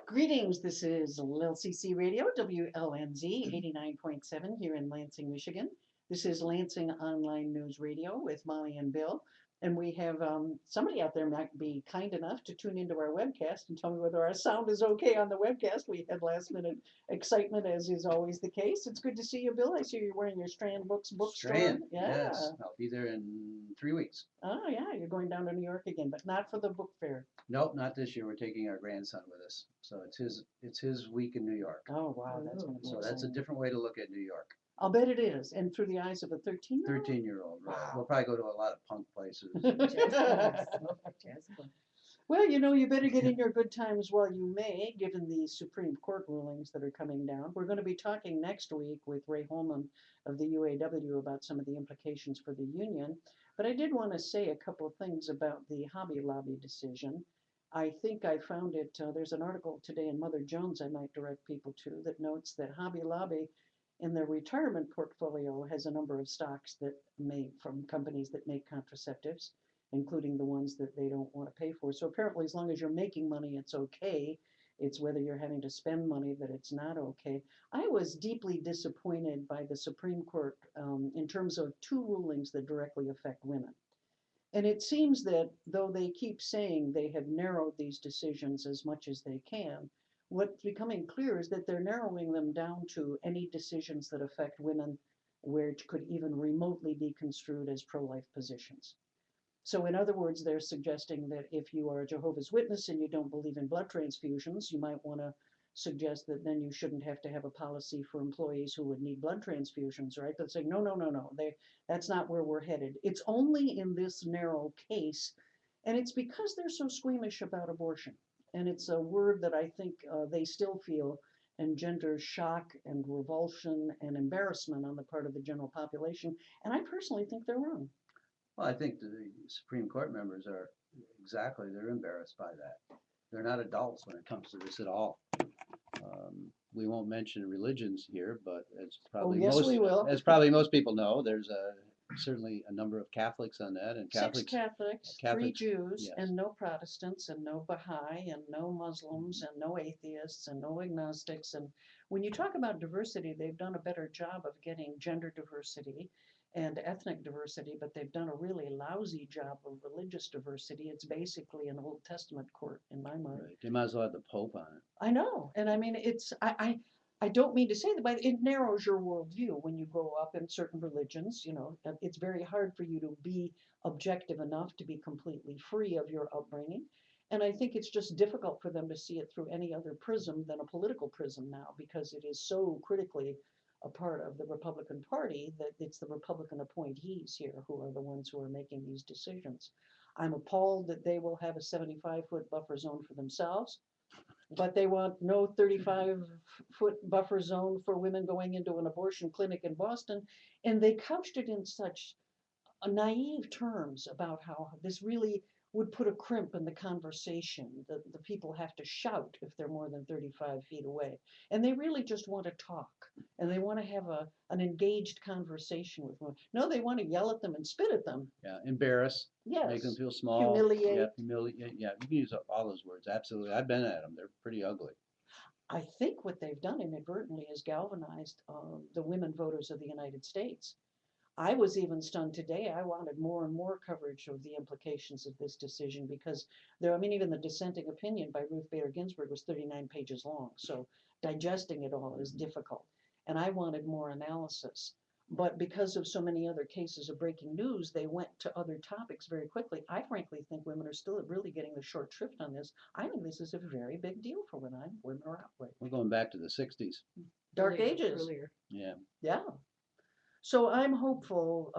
Greetings, this is LCC Radio, WLNZ 89.7 here in Lansing, Michigan. This is Lansing Online News Radio with Molly and Bill. And we have somebody out there might be kind enough to tune into our webcast and tell me whether our sound is okay on the webcast. We had last minute excitement, as is always the case. It's good to see you, Bill. I see you're wearing your Strand Books bookstore. Strand, Yeah. yes. I'll be there in 3 weeks. Oh, yeah, you're going down to New York again, but not for the book fair. Nope, not this year. We're taking our grandson with us. So it's his week in New York. Oh, wow, that's going to be So that's a exciting. different way to look at New York. I'll bet it is, and through the eyes of a 13-year-old? 13-year-old, right. Wow. We'll probably go to a lot of punk places. Well, you better get in your good times while you may, given the Supreme Court rulings that are coming down. We're going to be talking next week with Ray Holman of the UAW about some of the implications for the union. But I did want to say a couple of things about the Hobby Lobby decision. I think I found it, there's an article today in Mother Jones I might direct people to that notes that Hobby Lobby in their retirement portfolio has a number of stocks that from companies that make contraceptives, including the ones that they don't want to pay for. So apparently, as long as you're making money, it's okay. It's whether you're having to spend money that it's not okay. I was deeply disappointed by the Supreme Court in terms of two rulings that directly affect women. And it seems that though they keep saying they have narrowed these decisions as much as they can, what's becoming clear is that they're narrowing them down to any decisions that affect women which could even remotely be construed as pro-life positions. So in other words, they're suggesting that if you are a Jehovah's Witness and you don't believe in blood transfusions, you might want to suggest that then you shouldn't have to have a policy for employees who would need blood transfusions, right? But saying, no, that's not where we're headed. It's only in this narrow case, and it's because they're so squeamish about abortion. And it's a word that I think they still feel engenders shock and revulsion and embarrassment on the part of the general population. And I personally think they're wrong. Well, I think the Supreme Court members are they're embarrassed by that. They're not adults when it comes to this at all. We won't mention religions here, but as probably most people know, there's certainly a number of Catholics on that, and Six Catholics, 3 Jews, yes. and no Protestants, and no Baha'i, and no Muslims, and no atheists, and no agnostics. And when you talk about diversity, they've done a better job of getting gender diversity and ethnic diversity, but they've done a really lousy job of religious diversity. It's basically an Old Testament court in my mind. Right. They might as well have the Pope on it. I know, and I mean, I don't mean to say that, but it narrows your worldview when you grow up in certain religions. It's very hard for you to be objective enough to be completely free of your upbringing. And I think it's just difficult for them to see it through any other prism than a political prism now, because it is so critically a part of the Republican Party that it's the Republican appointees here who are the ones who are making these decisions. I'm appalled that they will have a 75-foot buffer zone for themselves, but they want no 35-foot buffer zone for women going into an abortion clinic in Boston. And they couched it in such naive terms about how this really would put a crimp in the conversation. The people have to shout if they're more than 35 feet away. And they really just want to talk. And they want to have an engaged conversation with them. No, they want to yell at them and spit at them. Yeah, embarrass. Yes. Make them feel small. Humiliate. Yeah, humiliate. Yeah, you can use all those words. Absolutely. I've been at them. They're pretty ugly. I think what they've done inadvertently is galvanized the women voters of the United States. I was even stunned today. I wanted more and more coverage of the implications of this decision because even the dissenting opinion by Ruth Bader Ginsburg was 39 pages long. So digesting it all is difficult. And I wanted more analysis. But because of so many other cases of breaking news, they went to other topics very quickly. I frankly think women are still really getting the short shrift on this. I think this is a very big deal for women. Women are outraged. We're going back to the 60s. Dark ages. Earlier. Yeah. Yeah. So I'm hopeful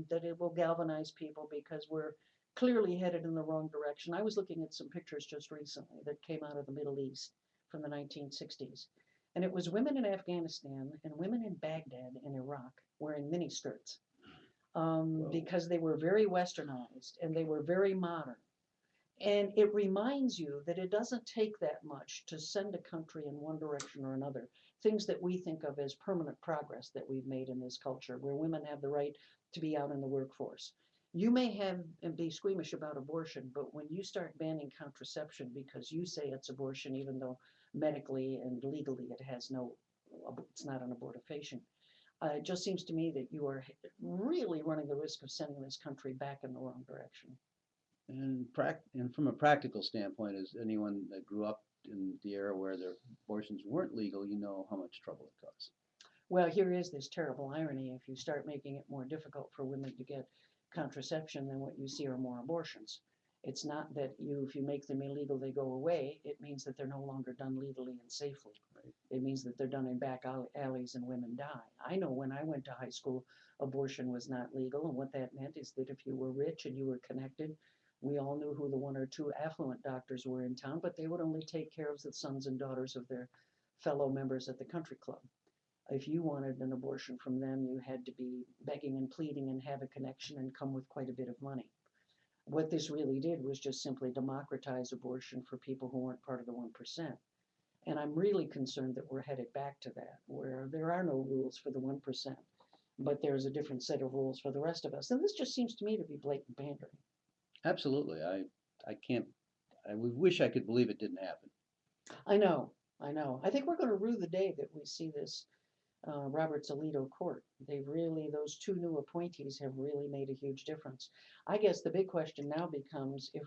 that it will galvanize people because we're clearly headed in the wrong direction. I was looking at some pictures just recently that came out of the Middle East from the 1960s. And it was women in Afghanistan and women in Baghdad in Iraq wearing miniskirts because they were very westernized and they were very modern. And it reminds you that it doesn't take that much to send a country in one direction or another. Things that we think of as permanent progress that we've made in this culture, where women have the right to be out in the workforce. You may have and be squeamish about abortion, but when you start banning contraception because you say it's abortion, even though medically and legally it has no, it's not an abortifacient, it just seems to me that you are really running the risk of sending this country back in the wrong direction. And from a practical standpoint, as anyone that grew up in the era where their abortions weren't legal, you know how much trouble it caused. Well, here is this terrible irony. If you start making it more difficult for women to get contraception, then what you see are more abortions. It's not that if you make them illegal, they go away. It means that they're no longer done legally and safely. Right. It means that they're done in back alleys and women die. I know when I went to high school, abortion was not legal. And what that meant is that if you were rich and you were connected, we all knew who the one or two affluent doctors were in town, but they would only take care of the sons and daughters of their fellow members at the country club. If you wanted an abortion from them, you had to be begging and pleading and have a connection and come with quite a bit of money. What this really did was just simply democratize abortion for people who weren't part of the 1%. And I'm really concerned that we're headed back to that, where there are no rules for the 1%, but there's a different set of rules for the rest of us. And this just seems to me to be blatant pandering. Absolutely. I can't, I wish I could believe it didn't happen. I know, I know. I think we're going to rue the day that we see this Roberts Alito court. Those two new appointees have really made a huge difference. I guess the big question now becomes if,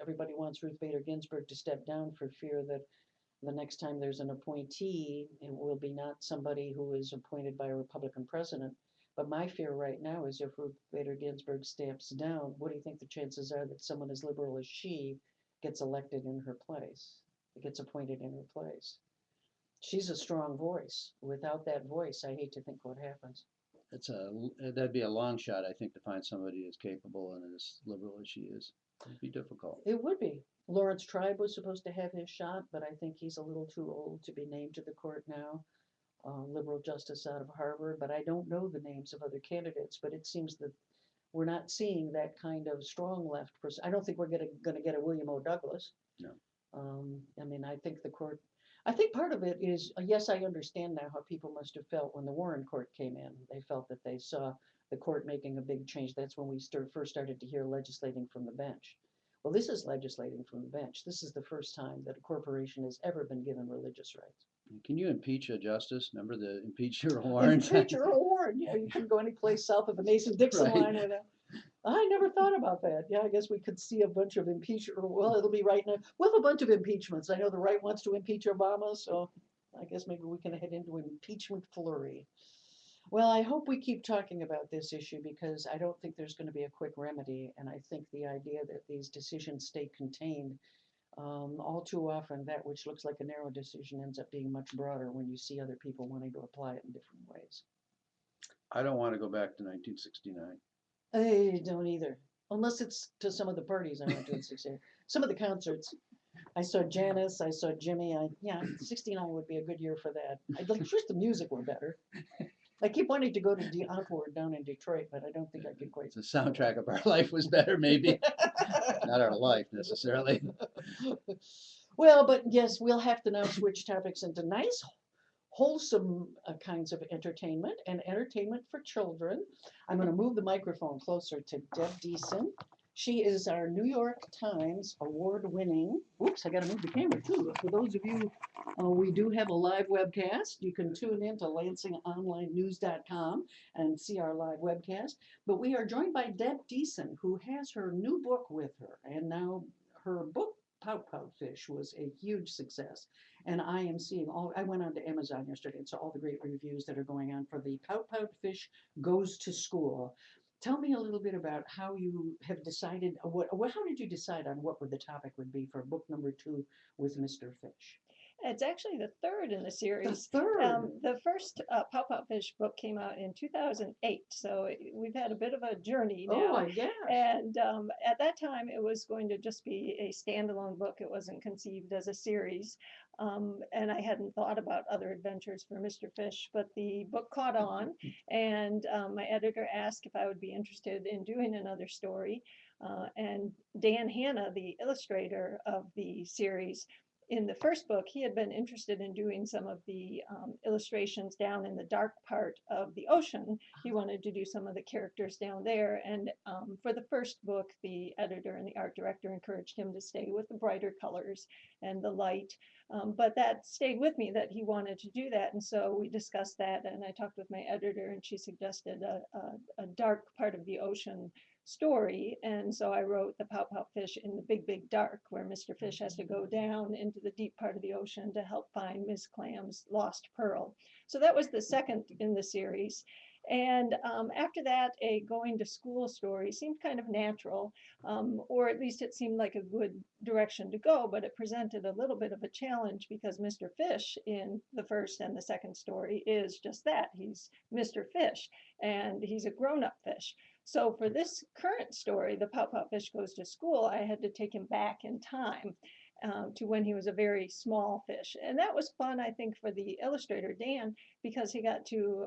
everybody wants Ruth Bader Ginsburg to step down for fear that the next time there's an appointee, it will be not somebody who is appointed by a Republican president. But my fear right now is if Ruth Bader Ginsburg steps down, what do you think the chances are that someone as liberal as she gets elected in her place, gets appointed in her place? She's a strong voice. Without that voice, I hate to think what happens. That'd be a long shot, I think, to find somebody as capable and as liberal as she is. It'd be difficult. It would be. Lawrence Tribe was supposed to have his shot, but I think he's a little too old to be named to the court now. Liberal justice out of Harvard, but I don't know the names of other candidates. But it seems that we're not seeing that kind of strong left person. I don't think we're going to get a William O. Douglas. No. I mean, I think the court. I think part of it is, yes, I understand now how people must have felt when the Warren court came in. They felt that they saw the court making a big change. That's when we first started to hear legislating from the bench. Well, this is legislating from the bench. This is the first time that a corporation has ever been given religious rights. Can you impeach a justice? Remember the impeach Earl Warren? Impeach Earl Warren. Yeah, you couldn't go any place south of the Mason-Dixon Right. line without. I never thought about that. Yeah, I guess we could see a bunch of impeachment. Well, it'll be right now. We'll have a bunch of impeachments. I know the right wants to impeach Obama, so I guess maybe we can head into an impeachment flurry. Well, I hope we keep talking about this issue because I don't think there's going to be a quick remedy. And I think the idea that these decisions stay contained, all too often, that which looks like a narrow decision ends up being much broader when you see other people wanting to apply it in different ways. I don't want to go back to 1969. I don't either, unless it's to some of the parties I went to in 69. Some of the concerts. I saw Janice, I saw Jimmy. 69 would be a good year for that. I'd like wish the music were better. I keep wanting to go to the Encore down in Detroit, but I don't think I could quite. The soundtrack of our life was better, maybe. Not our life necessarily. Well, but yes, we'll have to now switch topics into nice, wholesome kinds of entertainment and entertainment for children. I'm going to move the microphone closer to Deb Deason. She is our New York Times award-winning, oops, I got to move the camera too. For those of you, we do have a live webcast. You can tune in to LansingOnlineNews.com and see our live webcast. But we are joined by Deb Deason, who has her new book with her. And now her book, Pout Pout Fish, was a huge success. And I am seeing I went on to Amazon yesterday and saw all the great reviews that are going on for the Pout Pout Fish Goes to School. Tell me a little bit about how you have decided, how did you decide on what the topic would be for book number 2 with Mr. Fish? It's actually the third in the series. The third? The first Pout Pout Fish book came out in 2008, so we've had a bit of a journey now. Oh my gosh. And at that time, it was going to just be a standalone book. It wasn't conceived as a series. And I hadn't thought about other adventures for Mr. Fish, but the book caught on, and my editor asked if I would be interested in doing another story. And Dan Hanna, the illustrator of the series, in the first book, he had been interested in doing some of the illustrations down in the dark part of the ocean. He wanted to do some of the characters down there. And for the first book, the editor and the art director encouraged him to stay with the brighter colors and the light. But that stayed with me that he wanted to do that. And so we discussed that. And I talked with my editor, and she suggested a dark part of the ocean story. And so I wrote the Pout Pout Fish in the Big Big Dark, where Mr. Fish has to go down into the deep part of the ocean to help find Miss Clam's lost pearl. So that was the second in the series. And after that, a going to school story seemed kind of natural, or at least it seemed like a good direction to go, but it presented a little bit of a challenge because Mr. Fish in the first and the second story is just that. He's Mr. Fish, and he's a grown-up fish. So for this current story, the Pout Pout Fish Goes to School, I had to take him back in time to when he was a very small fish. And that was fun, I think, for the illustrator, Dan, because he got to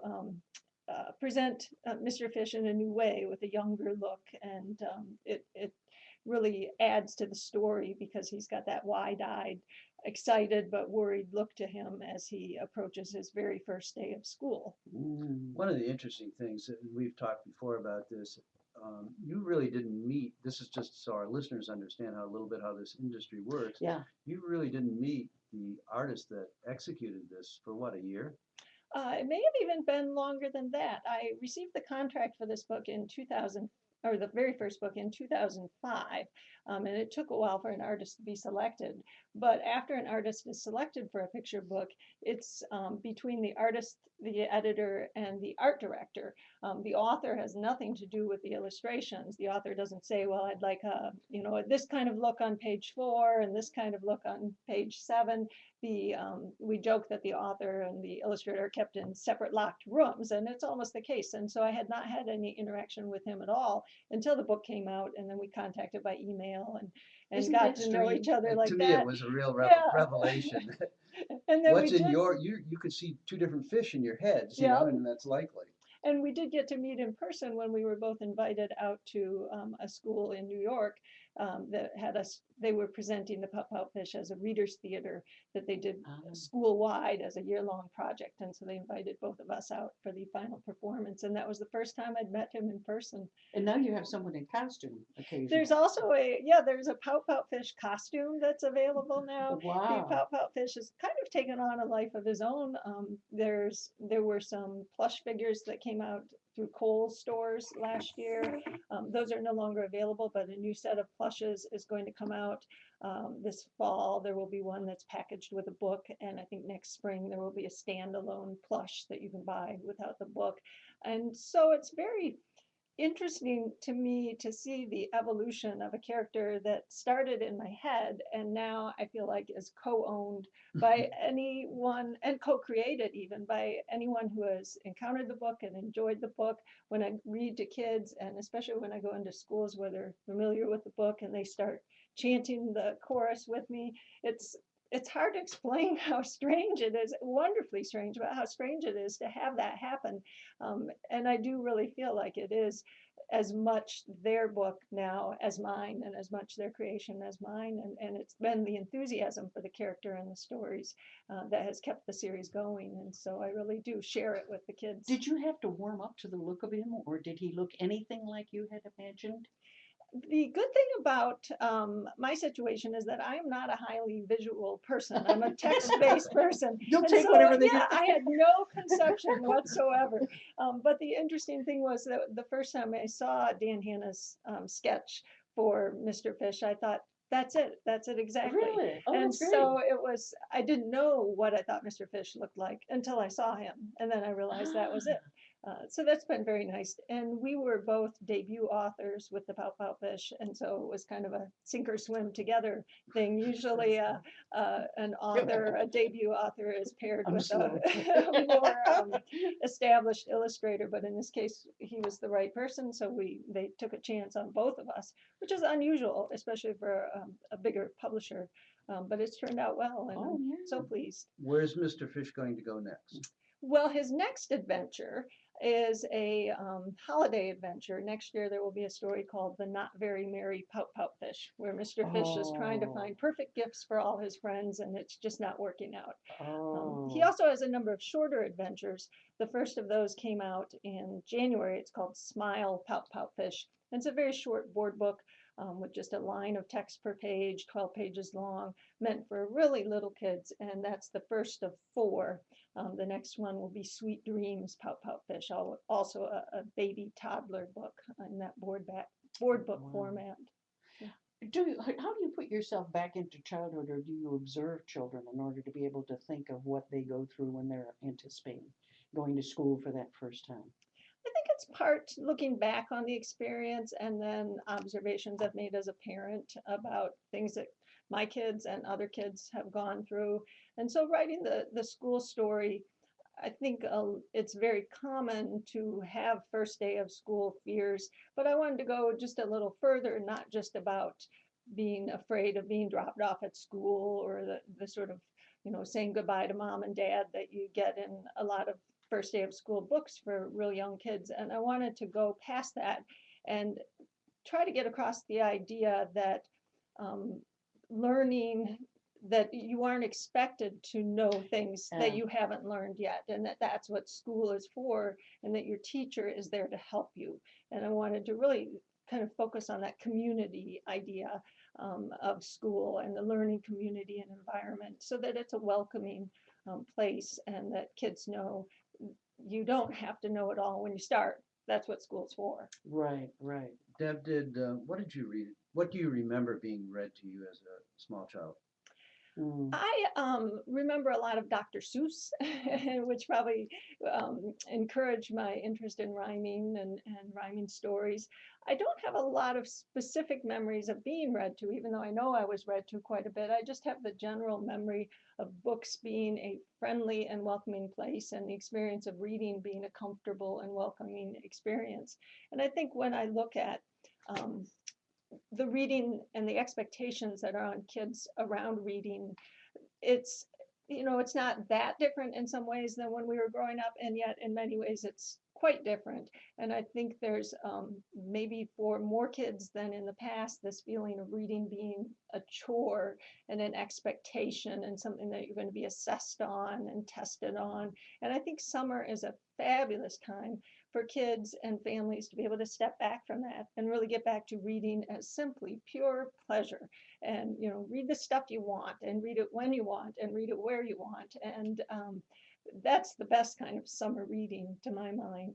present Mr. Fish in a new way with a younger look. And it really adds to the story because he's got that wide-eyed, excited but worried look to him as he approaches his very first day of school. One of the interesting things that we've talked before about this, you really didn't meet, this is just so our listeners understand how a little bit how this industry works. Yeah. You really didn't meet the artist that executed this for what, a year? It may have even been longer than that. I received the contract for this book in 2000, or the very first book in 2005, and it took a while for an artist to be selected. But after an artist is selected for a picture book, it's between the artist, the editor, and the art director. The author has nothing to do with the illustrations. The author doesn't say, well, I'd like a, you know, this kind of look on page 4 and this kind of look on page 7. We joke that the author and the illustrator are kept in separate locked rooms, and it's almost the case. And so I had not had any interaction with him at all until the book came out, and then we contacted by email and Isn't got that to know strange? each other like To that. me, it was a real Yeah. revelation. And then What's we in did, your, you could see two different fish in your heads, you Yeah. know, and that's likely. and we did get to meet in person when we were both invited out to a school in New York that had us. They were presenting the Pout Pout Fish as a readers theater that they did school-wide as a year-long project. And so they invited both of us out for the final performance. And that was the first time I'd met him in person. And now you have someone in costume occasionally. There's also there's a Pout Pout Fish costume that's available now. The Wow. Pout Pout Fish has kind of taken on a life of his own. There were some plush figures that came out through Kohl's stores last year. Those are no longer available, but a new set of plushes is going to come out this fall. There will be one that's packaged with a book, and I think next spring there will be a standalone plush that you can buy without the book. And so it's very interesting to me to see the evolution of a character that started in my head and now I feel like is co-owned by anyone and co-created even by anyone who has encountered the book and enjoyed the book. When I read to kids, and especially when I go into schools where they're familiar with the book and they start chanting the chorus with me, it's hard to explain how strange it is, wonderfully strange, but how strange it is to have that happen. And I do really feel like it is as much their book now as mine, and as much their creation as mine. And it's been the enthusiasm for the character and the stories that has kept the series going. And so I really do share it with the kids. Did you have to warm up to the look of him, or did he look anything like you had imagined? The good thing about my situation is that I am not a highly visual person. I'm a text-based person. You'll And take so, whatever they yeah, give. I had no conception whatsoever. But the interesting thing was that the first time I saw Dan Hanna's sketch for Mr. Fish, I thought, that's it exactly. Really? Oh, And that's great. so it was, I didn't know what I thought Mr. Fish looked like until I saw him. And then I realized that was it. So that's been very nice. And we were both debut authors with the Pout Pout Fish. And so it was kind of a sink or swim together thing. Usually an author, a debut author is paired I'm with slow. a more established illustrator. But in this case, he was the right person. So they took a chance on both of us, which is unusual, especially for a bigger publisher. But it's turned out well, and Oh, I'm yeah. so pleased. Where's Mr. Fish going to go next? Well, his next adventure is a holiday adventure. Next year there will be a story called The Not Very Merry Pout Pout Fish, where Mr. Fish is trying to Oh, find perfect gifts for all his friends and it's just not working out. He oh, also has a number of shorter adventures. The first of those came out in January. It's called Smile Pout Pout Fish. And it's a very short board book with just a line of text per page, 12 pages long, meant for really little kids. And that's the first of four. The next one will be Sweet Dreams Pout Pout Fish, also a baby toddler book in that board book wow. format. How do you put yourself back into childhood, or do you observe children in order to be able to think of what they go through when they're anticipating going to school for that first time? I think it's part looking back on the experience and then observations I've made as a parent about things that my kids and other kids have gone through. And so writing the school story, I think it's very common to have first day of school fears, but I wanted to go just a little further, not just about being afraid of being dropped off at school or the sort of, saying goodbye to mom and dad that you get in a lot of first day of school books for real young kids. And I wanted to go past that and try to get across the idea that um, learning that you aren't expected to know things that Yeah, you haven't learned yet and that that's what school is for and that your teacher is there to help you. And I wanted to really kind of focus on that community idea of school and the learning community and environment so that it's a welcoming place and that kids know you don't have to know it all when you start. That's what school's for. right, right. Deb, what did you read? What do you remember being read to you as a small child? Mm, I remember a lot of Dr. Seuss, which probably encouraged my interest in rhyming and rhyming stories. I don't have a lot of specific memories of being read to, even though I know I was read to quite a bit. I just have the general memory of books being a friendly and welcoming place and the experience of reading being a comfortable and welcoming experience. And I think when I look at um, the reading and the expectations that are on kids around reading, it's it's not that different in some ways than when we were growing up, and yet in many ways it's quite different. And I think there's maybe for more kids than in the past this feeling of reading being a chore and an expectation and something that you're going to be assessed on and tested on. And I think summer is a fabulous time for kids and families to be able to step back from that and really get back to reading as simply pure pleasure. And read the stuff you want and read it when you want and read it where you want. And that's the best kind of summer reading to my mind.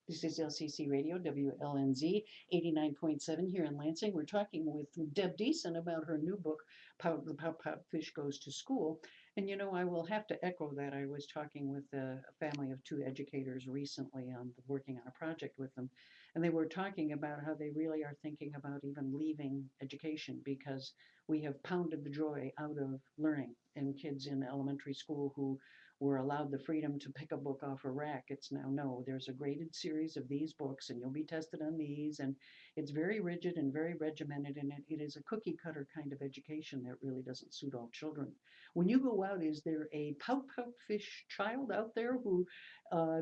this is LCC Radio, WLNZ 89.7 here in Lansing. We're talking with Deb Deason about her new book, The Pout Pout Fish Goes to School. And I will have to echo that. I was talking with a family of two educators recently on working on a project with them. And they were talking about how they really are thinking about even leaving education because we have pounded the joy out of learning. And kids in elementary school who were allowed the freedom to pick a book off a rack. It's now, no, there's a graded series of these books and you'll be tested on these. And it's very rigid and very regimented. And it is a cookie cutter kind of education that really doesn't suit all children. When you go out, is there a pout pout fish child out there who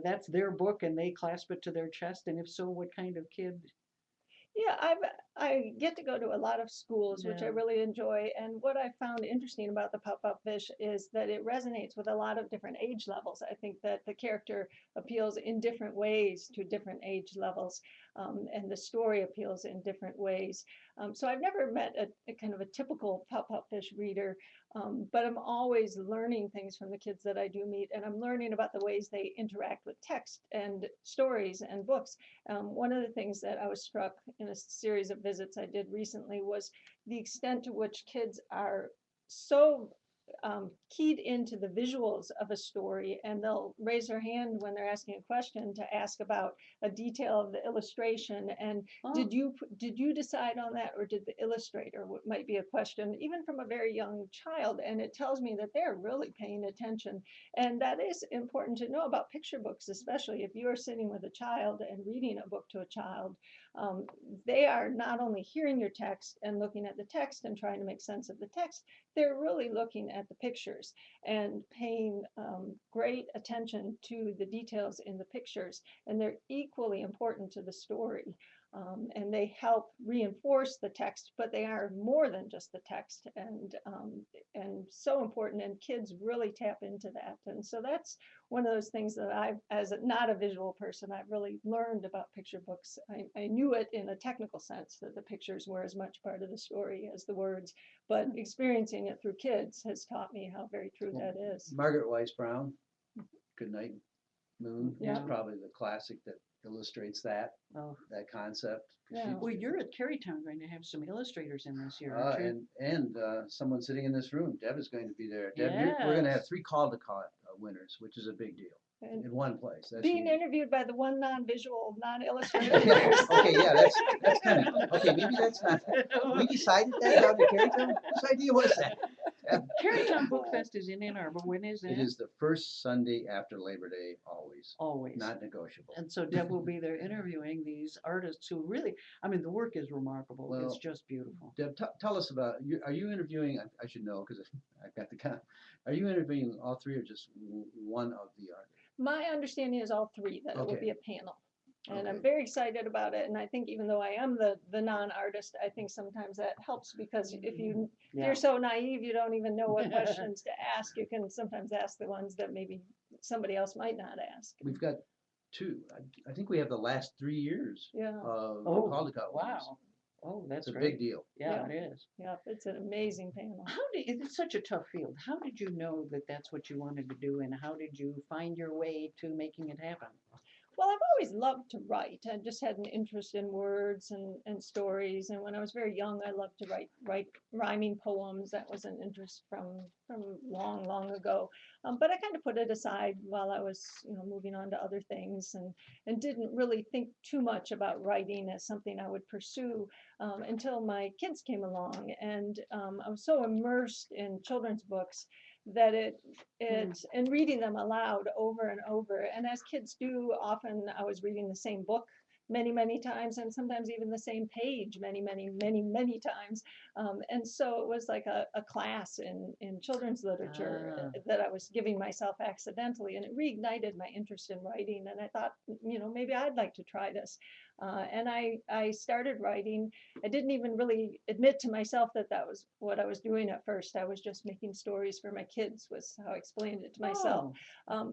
that's their book and they clasp it to their chest? And if so, what kind of kid? Yeah, I get to go to a lot of schools, which I Yeah. really enjoy. And what I found interesting about the Pop Up Fish is that it resonates with a lot of different age levels. I think that the character appeals in different ways to different age levels, and the story appeals in different ways. So I've never met a kind of a typical Pop Up Fish reader, but I'm always learning things from the kids that I do meet, and I'm learning about the ways they interact with text and stories and books. One of the things that I was struck in a series of visits I did recently was the extent to which kids are so keyed into the visuals of a story, and they'll raise their hand when they're asking a question to ask about a detail of the illustration. And Oh, did you decide on that, or did the illustrator? What might be a question, even from a very young child, and it tells me that they're really paying attention. And that is important to know about picture books, especially if you are sitting with a child and reading a book to a child. um, they are not only hearing your text and looking at the text and trying to make sense of the text, they're really looking at the pictures and paying great attention to the details in the pictures, and they're equally important to the story. And they help reinforce the text, but they are more than just the text, and so important. And kids really tap into that. And so that's one of those things that I've, as not a visual person, I've really learned about picture books. I knew it in a technical sense that the pictures were as much part of the story as the words, but experiencing it through kids has taught me how very true Well, that is. Margaret Weiss Brown, Good Night Moon, is Yeah. probably the classic that illustrates that Oh, concept. Yeah. well, you're at Carytown going to have some illustrators in this year, aren't you? And someone sitting in this room, Deb is going to be there. Deb, we're going to have Yes. 3 Caldecott winners, which is a big deal And in one place. That's being unique. interviewed by the one non-visual, non-illustrated Yeah, person. okay, yeah, that's kind of, okay, maybe that's not, we decided that down in Carytown? Whose idea was that? Carytown Book Fest is in Ann Arbor. When is It it? is the first Sunday after Labor Day, always, Always. not negotiable. And so Deb will be there interviewing these artists who really, I mean, the work is remarkable. It's Well, just beautiful. Deb, tell us about, are you interviewing, I should know because I've got the count, are you interviewing all 3 or just one of the artists? My understanding is all 3, that it will Okay. be a panel. And I'm Okay. very excited about it. And I think even though I am the non-artist, I think sometimes that helps, because if Yeah. you're so naive, you don't even know what questions to ask. You can sometimes ask the ones that maybe somebody else might not ask. We've got 2, I think we have the last 3 years Yeah, of Oh, Caldecott winners. wow. Oh, that's It's a great. big deal. Yeah, it is. yeah, it's an amazing panel. How did, it's such a tough field. How did you know that that's what you wanted to do, and how did you find your way to making it happen? Well, I've always loved to write. I just had an interest in words and stories. And when I was very young, I loved to write rhyming poems. That was an interest from long, long ago. But I kind of put it aside while I was, moving on to other things, and didn't really think too much about writing as something I would pursue until my kids came along. And I was so immersed in children's books that and reading them aloud over and over. And as kids do, often I was reading the same book many, many times, and sometimes even the same page many, many, many, many times. And so it was like a class in children's literature that I was giving myself accidentally, and it reignited my interest in writing. And I thought, maybe I'd like to try this. And I started writing. I didn't even really admit to myself that that was what I was doing at first. I was just making stories for my kids, was how I explained it to myself.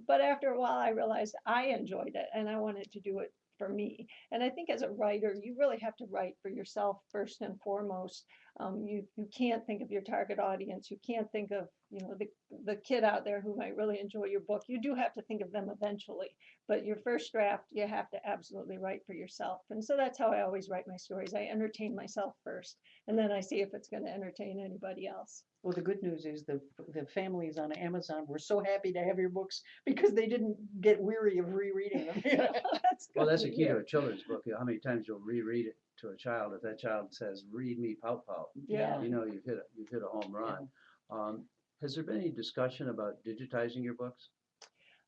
But after a while, I realized I enjoyed it and I wanted to do it for me. And I think as a writer, you really have to write for yourself first and foremost. You can't think of your target audience. You can't think of the kid out there who might really enjoy your book. You do have to think of them eventually, but your first draft, you have to absolutely write for yourself. And so that's how I always write my stories. I entertain myself first, and then I see if it's going to entertain anybody else. Well, the good news is the families on Amazon were so happy to have your books because they didn't get weary of rereading them. Well, that's good a to key to hear. a children's book. How many times you'll reread it to a child. If that child says, "Read me, pout pout," Yeah. you know you've hit a home run. Has there been any discussion about digitizing your books?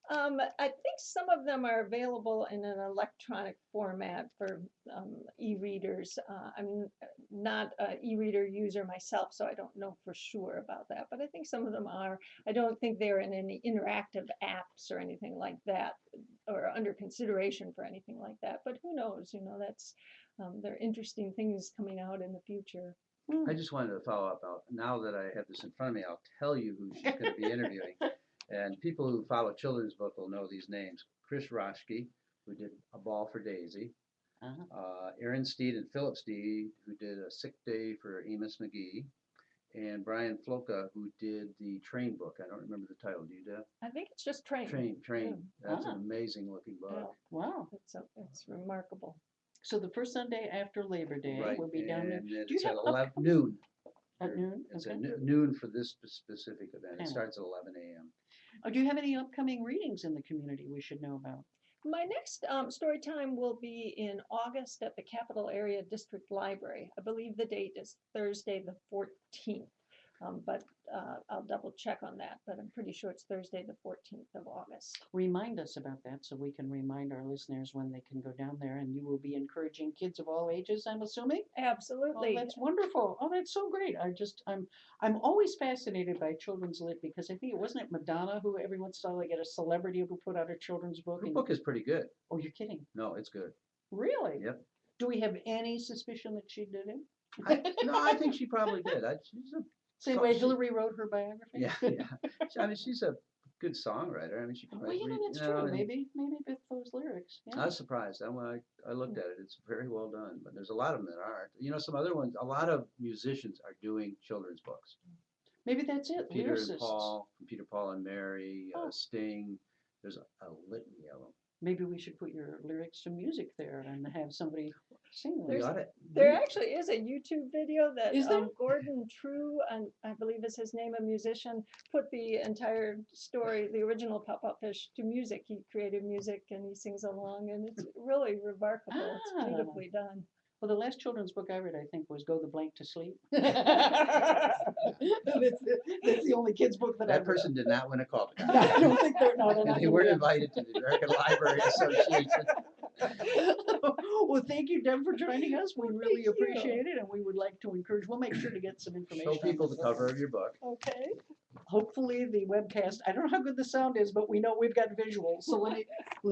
I think some of them are available in an electronic format for e-readers. I'm not an e-reader user myself, so I don't know for sure about that, but I think some of them are. I don't think they're in any interactive apps or anything like that, or under consideration for anything like that, but who knows, that's, there are interesting things coming out in the future. I just wanted to follow up. Now that I have this in front of me, I'll tell you who she's going to be interviewing. And people who follow children's book will know these names. Chris Roschke, who did A Ball for Daisy. Aaron Steed and Philip Steed, who did A Sick Day for Amos McGee. And Brian Floka, who did the Train book. I don't remember the title. Do you, Deb? I think it's just Train. Train. That's an amazing looking book. Yeah. Wow. It's remarkable. So the first Sunday after Labor Day Right. will be down there. And Do you it's have at 11 noon. At noon? It's Okay. at noon for this specific event. It Panel. starts at 11 a.m. Do you have any upcoming readings in the community we should know about? My next story time will be in August at the Capital Area District Library. I believe the date is Thursday the 14th. But I'll double check on that, but I'm pretty sure it's Thursday, the 14th of August. Remind us about that so we can remind our listeners when they can go down there, and you will be encouraging kids of all ages, I'm assuming? Oh, Absolutely. that's wonderful. Oh, that's so great. I'm always fascinated by children's lit because I think wasn't it Madonna who every once in a while they get a celebrity who put out a children's book. Her And, book is pretty good. oh, you're kidding. No, it's good. Really? Yep. Do we have any suspicion that she did it? No, I think she probably did. She's a Same way Hillary wrote her biography? yeah, yeah. I mean, she's a good songwriter. I mean, she. Well, you know, that's true. Maybe with those lyrics. Yeah. I was surprised. When I looked at it, it's very well done. But there's a lot of them that aren't. You know, some other ones. A lot of musicians are doing children's books. Maybe that's it. Peter Lyricists. and Paul, Peter, Paul and Mary, Oh. Sting. There's a litany of them. Maybe we should put your lyrics to music there and have somebody sing them. We got it. There actually is a YouTube video that Is there? Gordon True, and I believe is his name, a musician, put the entire story, the original Pop-Up Fish, to music. He created music and he sings along, and it's really remarkable. Ah. It's beautifully done. Well, the last children's book I read, I think, was Go the Blank to Sleep. That's the only kids' book that I That person did not win a coffee. No, I don't think they're not. And they weren't invited to the American Library Association. Well, thank you, Deb, for joining us. We really Thank you. appreciate it, and we would like to encourage. We'll make sure to get some information. Show people on the this. cover of your book. Okay. Hopefully, the webcast. I don't know how good the sound is, but we know we've got visuals. So let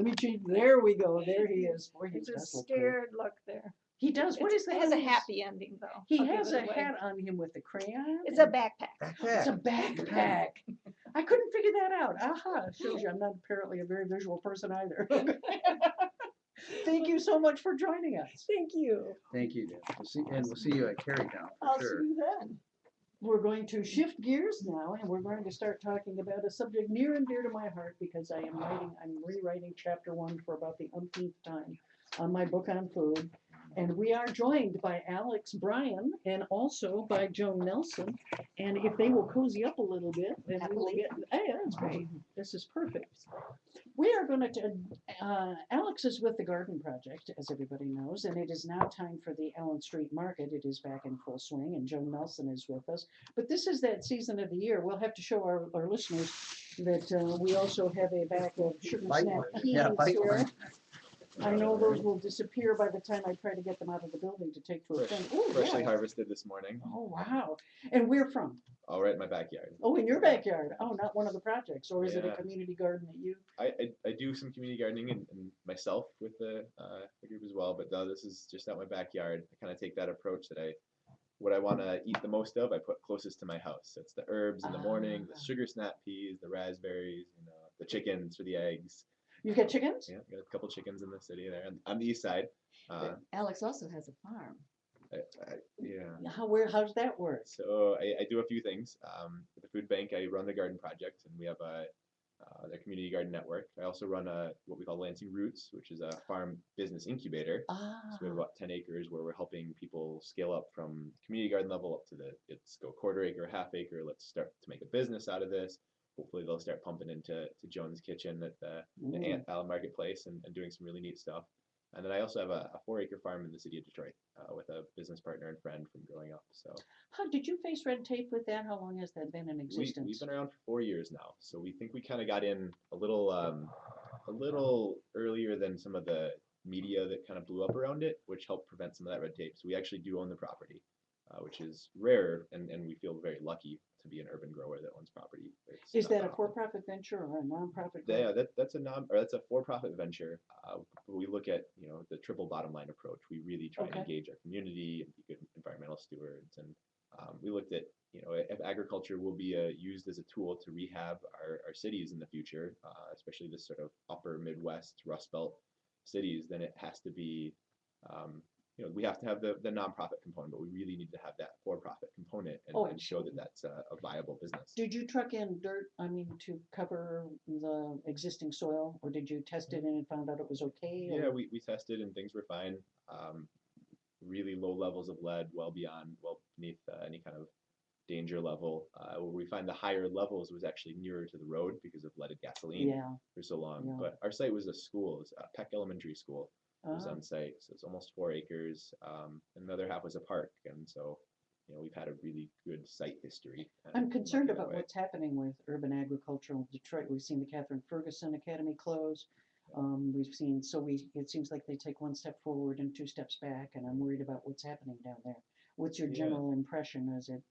me change. There we go. There he is. Boy, he It's a does look good. scared look there. He does. What is It that? has a happy ending, though. He I'll give has it a away. hat on him with a crayon. It's a backpack. It's a backpack. I couldn't figure that out. Aha, shows you I'm not apparently a very visual person either. Thank you so much for joining us. Thank you. Thank you, Deb. We'll see you at Carytown I'll for sure. see you then. We're going to shift gears now, and we're going to start talking about a subject near and dear to my heart because I'm rewriting chapter 1 for about the umpteenth time on my book on food. And we are joined by Alex Bryan and also by Joan Nelson. And if they will cozy up a little bit, then we will get. Hey, that's great. This is perfect. We are going to. Alex is with the Garden Project, as everybody knows, and it is now time for the Allen Street Market. It is back in full swing, and Joan Nelson is with us. But this is that season of the year. We'll have to show our listeners that we also have a bag of sugar Bite snap one. peas Yeah, bite here. one. I know those will disappear by the time I try to get them out of the building to take to a thing. Oh, Freshly yeah. harvested this morning. Oh, wow. And where from? All right in my backyard. Oh, in your backyard. Oh, not one of the projects. Or is it a Yeah. community garden that you? I do some community gardening and myself with the group as well, but no, this is just not my backyard. I kind of take that approach that what I want to eat the most of, I put closest to my house. It's the herbs in the morning, the Ah. sugar snap peas, the raspberries, the chickens for the eggs. You've got chickens? Yeah, got a couple chickens in the city there on the east side. Alex also has a farm. Yeah. How's that work? So I do a few things. At the food bank, I run the garden project, and we have the community garden network. I also run what we call Lansing Roots, which is a farm business incubator. Ah, So we have about 10 acres where we're helping people scale up from community garden level up to let's go quarter acre, half acre. Let's start to make a business out of this. Hopefully they'll start pumping into Joan's Kitchen at the mm. Ant Allen Marketplace and doing some really neat stuff. And then I also have a 4-acre farm in the city of Detroit with a business partner and friend from growing up. So How did you face red tape with that? How long has that been in existence? we've been around for 4 years now. So we think we kind of got in a little earlier than some of the media that kind of blew up around it, which helped prevent some of that red tape. So we actually do own the property, which is rare, and we feel very lucky to be an urban grower that owns property. Is that a for-profit venture or a nonprofit? Yeah, that's a for-profit venture. We look at the triple bottom line approach. We really try Okay. to engage our community and be good environmental stewards. And we looked at if agriculture will be used as a tool to rehab our cities in the future, especially this sort of upper Midwest Rust Belt cities, then it has to be. We have to have the nonprofit component, but we really need to have that for-profit component and show that that's a viable business. Did you truck in dirt, to cover the existing soil, or did you test it and found out it was okay? Yeah, we tested and things were fine. Really low levels of lead, well beneath any kind of danger level. Where we find the higher levels was actually nearer to the road because of leaded gasoline Yeah. for so long. Yeah. But our site was a school, it was a Peck Elementary School. Was Ah. on site, so it's almost 4 acres. And the other half was a park, and so we've had a really good site history. and I'm lucky concerned that about way. what's happening with urban agriculture in Detroit. We've seen the Catherine Ferguson Academy close. It seems like they take one step forward and two steps back, and I'm worried about what's happening down there. What's your Yeah. general impression? Is it,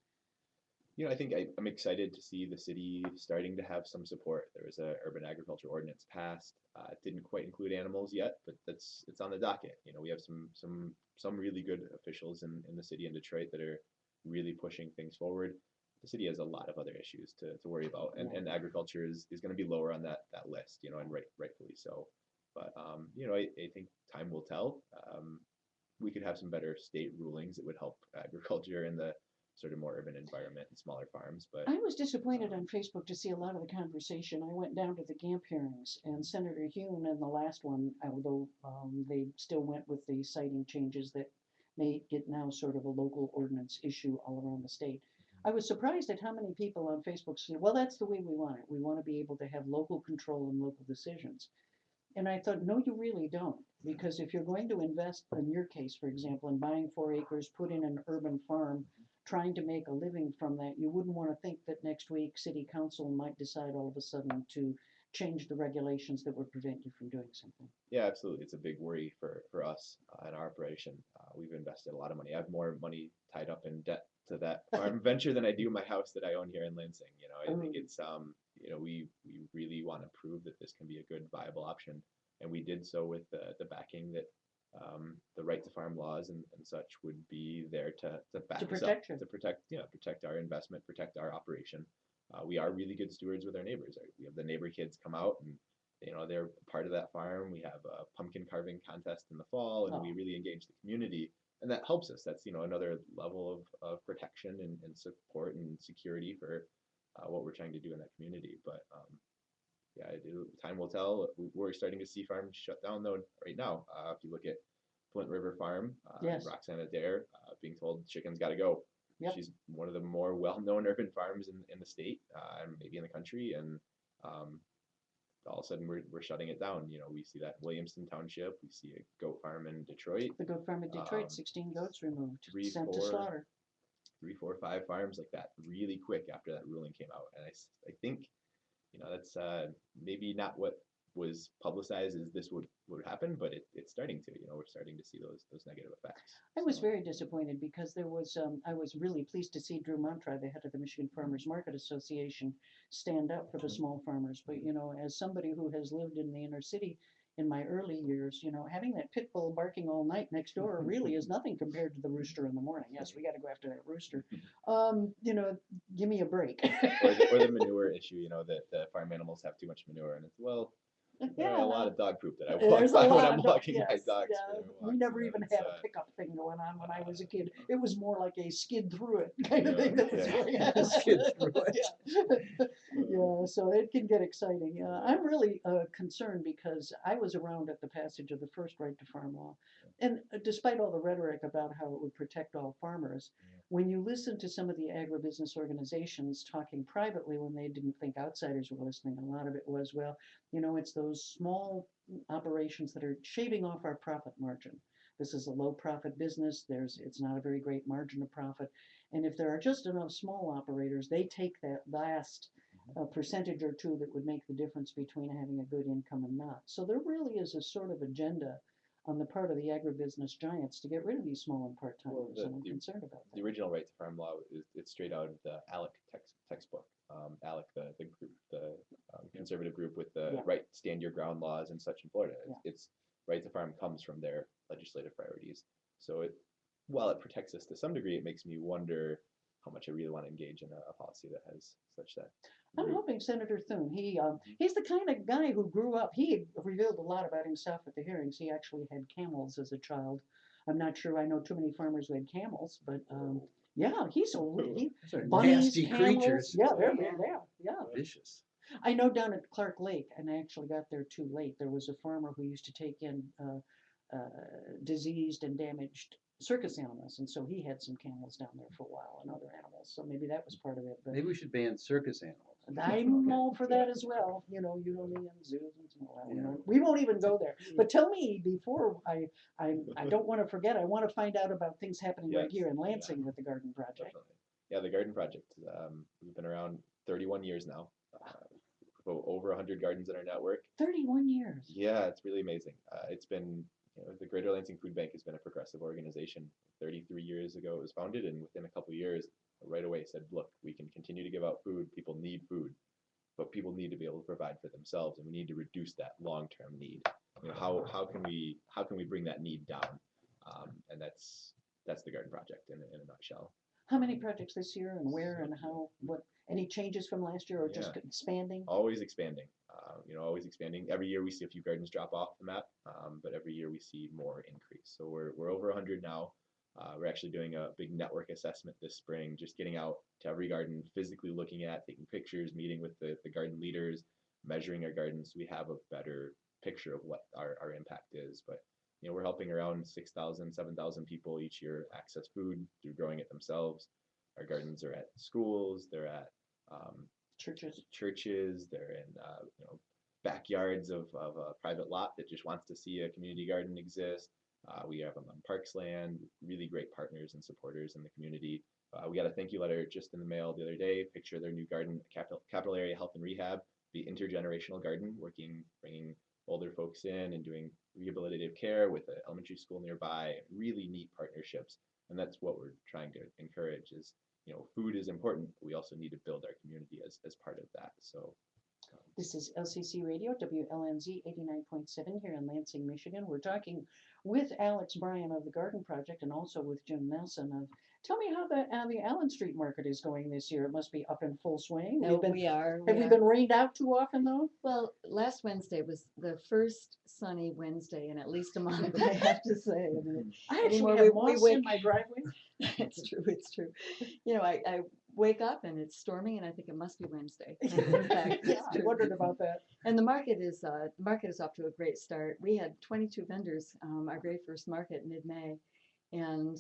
I think I'm excited to see the city starting to have some support. There was a urban agriculture ordinance passed. It didn't quite include animals yet, but it's on the docket. We have some really good officials in the city in Detroit that are really pushing things forward. The city has a lot of other issues to worry about, and, Yeah. and agriculture is going to be lower on that list, and rightfully so. But I think time will tell. We could have some better state rulings that would help agriculture in the sort of more urban environment and smaller farms. But I was disappointed on Facebook to see a lot of the conversation. I went down to the Gamp hearings, and Senator Hune in the last one, although they still went with the citing changes that make it now sort of a local ordinance issue all around the state. I was surprised at how many people on Facebook said, well, that's the way we want it. We want to be able to have local control and local decisions. And I thought, no, you really don't. Because if you're going to invest, in your case, for example, in buying 4 acres, put in an urban farm, trying to make a living from that, you wouldn't want to think that next week city council might decide all of a sudden to change the regulations that would prevent you from doing something. yeah, absolutely, it's a big worry for us in our operation. We've invested a lot of money. I have more money tied up in debt to that farm venture than I do my house that I own here in Lansing. I think it's we really want to prove that this can be a good viable option, and we did so with the backing that the right to farm laws and such would be there to back us up, protect you. to protect our investment, protect our operation. We are really good stewards with our neighbors. We have the neighbor kids come out, and they're part of that farm. We have a pumpkin carving contest in the fall, and we really engage the community, and that helps us. That's another level of protection and support and security for what we're trying to do in that community. But yeah, time will tell. We're starting to see farms shut down though right now. If you look at Flint River Farm, Yes. Roxanne Adair, being told chickens got to go. Yep. She's one of the more well-known urban farms in the state, and maybe in the country, and all of a sudden we're shutting it down. We see that in Williamston Township. We see a goat farm in Detroit. The goat farm in Detroit, 16 goats removed, three, sent to four- slaughter. 3, 4, 5 farms like that really quick after that ruling came out, and I think that's maybe not what was publicized as this would happen, but it's starting to. We're starting to see those negative effects. I was So, very disappointed because there was, I was really pleased to see Drew Montroy, the head of the Michigan Farmers Market Association, stand up for the small farmers. But, as somebody who has lived in the inner city in my early years, having that pit bull barking all night next door really is nothing compared to the rooster in the morning. Yes, we got to go after that rooster. Give me a break. or the manure issue, that the farm animals have too much manure, and it's there are a lot of dog poop that I walk There's a by when lot I'm of walking my yes, dogs. yeah. for their We walks, never even it's, had a pickup thing going on when I was a kid. It was more like a skid through it kind of Yeah, thing that was yeah. going on. Skid through it. Yeah. Yeah, so it can get exciting. I'm really concerned because I was around at the passage of the first right to farm law. And despite all the rhetoric about how it would protect all farmers, when you listen to some of the agribusiness organizations talking privately when they didn't think outsiders were listening, a lot of it was, well, it's those small operations that are shaving off our profit margin. This is a low profit business. It's not a very great margin of profit. And if there are just enough small operators, they take that last percentage or two that would make the difference between having a good income and not. So there really is a sort of agenda on the part of the agribusiness giants to get rid of these small and part-timers, and I'm concerned about the that. original right to farm law it's straight out of the ALEC textbook. ALEC, the group, the conservative group with the right stand your ground laws and such in Florida. It's right to farm comes from their legislative priorities. So while it protects us to some degree, it makes me wonder how much I really want to engage in a policy that has such that. I'm hoping Senator Thune, he's the kind of guy who grew up, he revealed a lot about himself at the hearings. He actually had camels as a child. I'm not sure I know too many farmers who had camels, but yeah, Those are bunnies, nasty camels, creatures. yeah, they're yeah. Vicious. I know down at Clark Lake, and I actually got there too late, there was a farmer who used to take in diseased and damaged circus animals, and so he had some camels down there for a while and other animals, so maybe that was part of it. But Maybe we should ban circus animals. And I'm all for that as well, you know me and Susan's and all that. We won't even go there. But tell me before I don't want to forget, I want to find out about things happening right here in Lansing with the garden project. Definitely. Yeah, the garden project. We've been around 31 years now. Over 100 gardens in our network. 31 years. Yeah, it's really amazing. It's been, the Greater Lansing Food Bank has been a progressive organization. 33 years ago it was founded, and within a couple of years, right away said, look, we can continue to give out food. People need food, but people need to be able to provide for themselves, and we need to reduce that long-term need. How can we bring that need down? And that's the garden project in a nutshell. How many projects this year and where and how? What? Any changes from last year or just expanding? Always expanding. Always expanding. Every year we see a few gardens drop off the map, but every year we see more increase. So we're over 100 now. We're actually doing a big network assessment this spring, just getting out to every garden, physically looking at, taking pictures, meeting with the garden leaders, measuring our gardens so we have a better picture of what our impact is. But we're helping around 6,000, 7,000 people each year access food through growing it themselves. Our gardens are at schools, they're at churches, they're in backyards of a private lot that just wants to see a community garden exist. We have them on Parks Land, really great partners and supporters in the community. We got a thank you letter just in the mail the other day, picture of their new garden, Capital Area Health and Rehab, the intergenerational garden, bringing older folks in and doing rehabilitative care with an elementary school nearby, really neat partnerships. And that's what we're trying to encourage is, food is important, but we also need to build our community as part of that. So this is LCC Radio, WLNZ 89.7 here in Lansing, Michigan. We're talking with Alex Bryan of the Garden Project and also with Jim Nelson of. Tell me how the Allen Street Market is going this year. It must be up in full swing. No, we are. Have we been rained out too often though? Well, last Wednesday was the first sunny Wednesday in at least a month, I have to say. I mean, I actually anymore, have we moss wake- in my driveway. it's true, it's true. I wake up and it's storming and I think it must be Wednesday. And in fact, Yeah, it's I true. wondered about that. And the market is off to a great start. We had 22 vendors, our very first market mid-May, and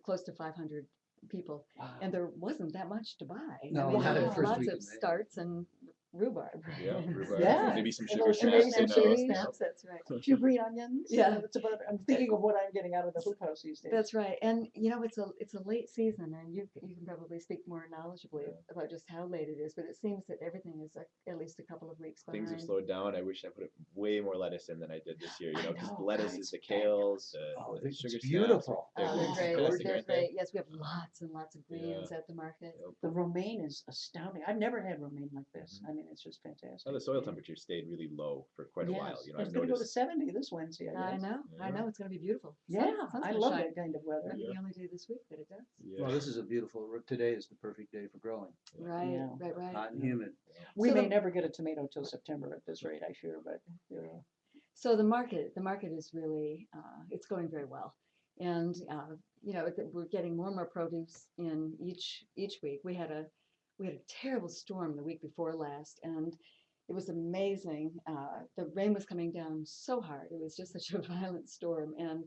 close to 500 people. Wow. And there wasn't that much to buy. No, not there in was the first lots week of of May. starts and rhubarb. Yeah, rhubarb, Yeah. maybe some And sugar those And maybe snaps. some Maybe sugar some snaps, that's right. A few green onions. Yeah. That's about. I'm thinking of what I'm getting out of the hoop house these days. That's right. And it's a late season, and you can probably speak more knowledgeably about just how late it is, but it seems that everything is at least a couple of weeks behind. Things have slowed down. I wish I put way more lettuce in than I did this year. I Because know, the lettuce God, is the it's kales, Oh, the it's sugar beautiful. snaps. They're great. fantastic, They're aren't they? great. Yes, we have lots and lots of greens at the market. Yep. The romaine is astounding. I've never had romaine like this. I mean, it's just fantastic. Well, the soil temperature stayed really low for quite a while. Yes. I've It's going to go to noticed. 70 this Wednesday, I I guess. know, I Yeah. know. It's going to be beautiful. Yeah, Sun's I gonna love shine. that kind of weather. Might be Yeah. the only day this week that it does. Yeah. Well, this is today is the perfect day for growing. Right, Yeah. right. Hot and humid. We So may the- never get a tomato till September at this rate, I fear, but So the market is really, it's going very well. And, we're getting more and more produce in each week. We had a terrible storm the week before last, and it was amazing. The rain was coming down so hard. It was just such a violent storm. And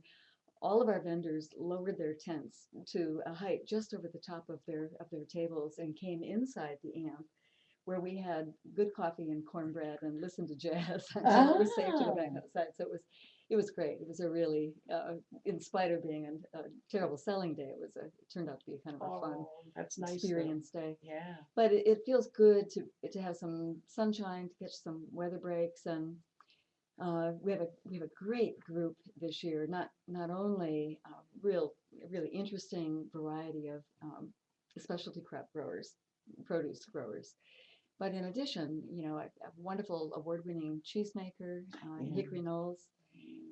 all of our vendors lowered their tents to a height just over the top of their tables and came inside the amp where we had good coffee and cornbread and listened to jazz until it was safe to go back outside. So it was great. It was a really, in spite of being a terrible selling day, it turned out to be kind of a fun that's nice. though. experience day. Yeah. But it feels good to have some sunshine, to catch some weather breaks, and we have a great group this year. Not only really interesting variety of specialty crop growers, produce growers, but in addition, a wonderful award-winning cheesemaker, Yeah. Hickory Knolls,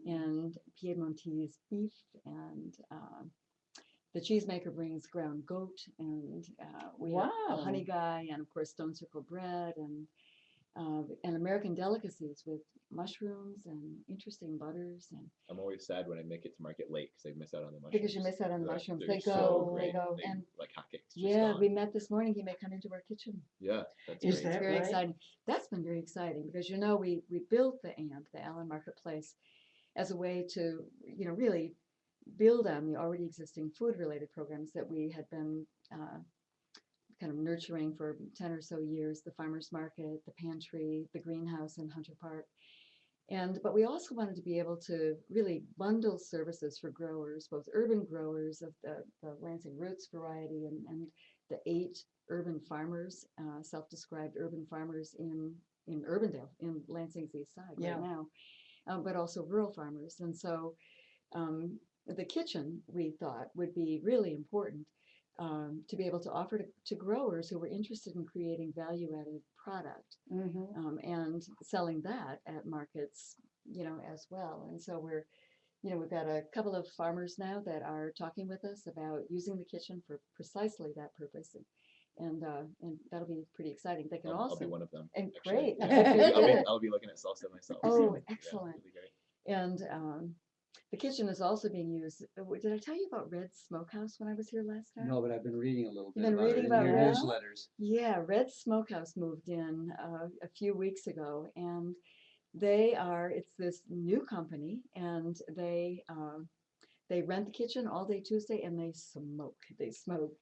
and Piedmontese beef, and the cheesemaker brings ground goat, and we have a honey Wow. guy, and of course stone circle bread, and American delicacies with mushrooms and interesting butters, and I'm always sad when I make it to market late because I miss out on the mushrooms. because you miss out on the They're- mushrooms. they're They so go, great. and like hotcakes. just yeah, gone. we met this morning. He may come into our kitchen. Yeah, that's Is great. that It's very right? exciting. That's been very exciting because we built the AMP, the Allen Marketplace, as a way to really build on the already existing food related programs that we had been kind of nurturing for 10 or so years, the farmers market, the pantry, the greenhouse in Hunter Park. But we also wanted to be able to really bundle services for growers, both urban growers of the Lansing Roots variety and the 8 urban farmers, self-described urban farmers in Urbandale, in Lansing's east side Yeah. right now, but also rural farmers. And so the kitchen, we thought, would be really important to be able to offer to growers who were interested in creating value-added product and selling that at markets, as well. And so we've got a couple of farmers now that are talking with us about using the kitchen for precisely that purpose. And that'll be pretty exciting. They can I'll be also, one of them. and actually. great. Yeah. Okay, good. I'll be looking at salsa myself. Oh, so, yeah, excellent. really great. And the kitchen is also being used. Did I tell you about Red Smokehouse when I was here last time? No, but I've been reading a little You've bit been about it reading in about your Red? newsletters. Yeah, Red Smokehouse moved in a few weeks ago, and it's this new company, and they rent the kitchen all day Tuesday, and they smoke. They smoke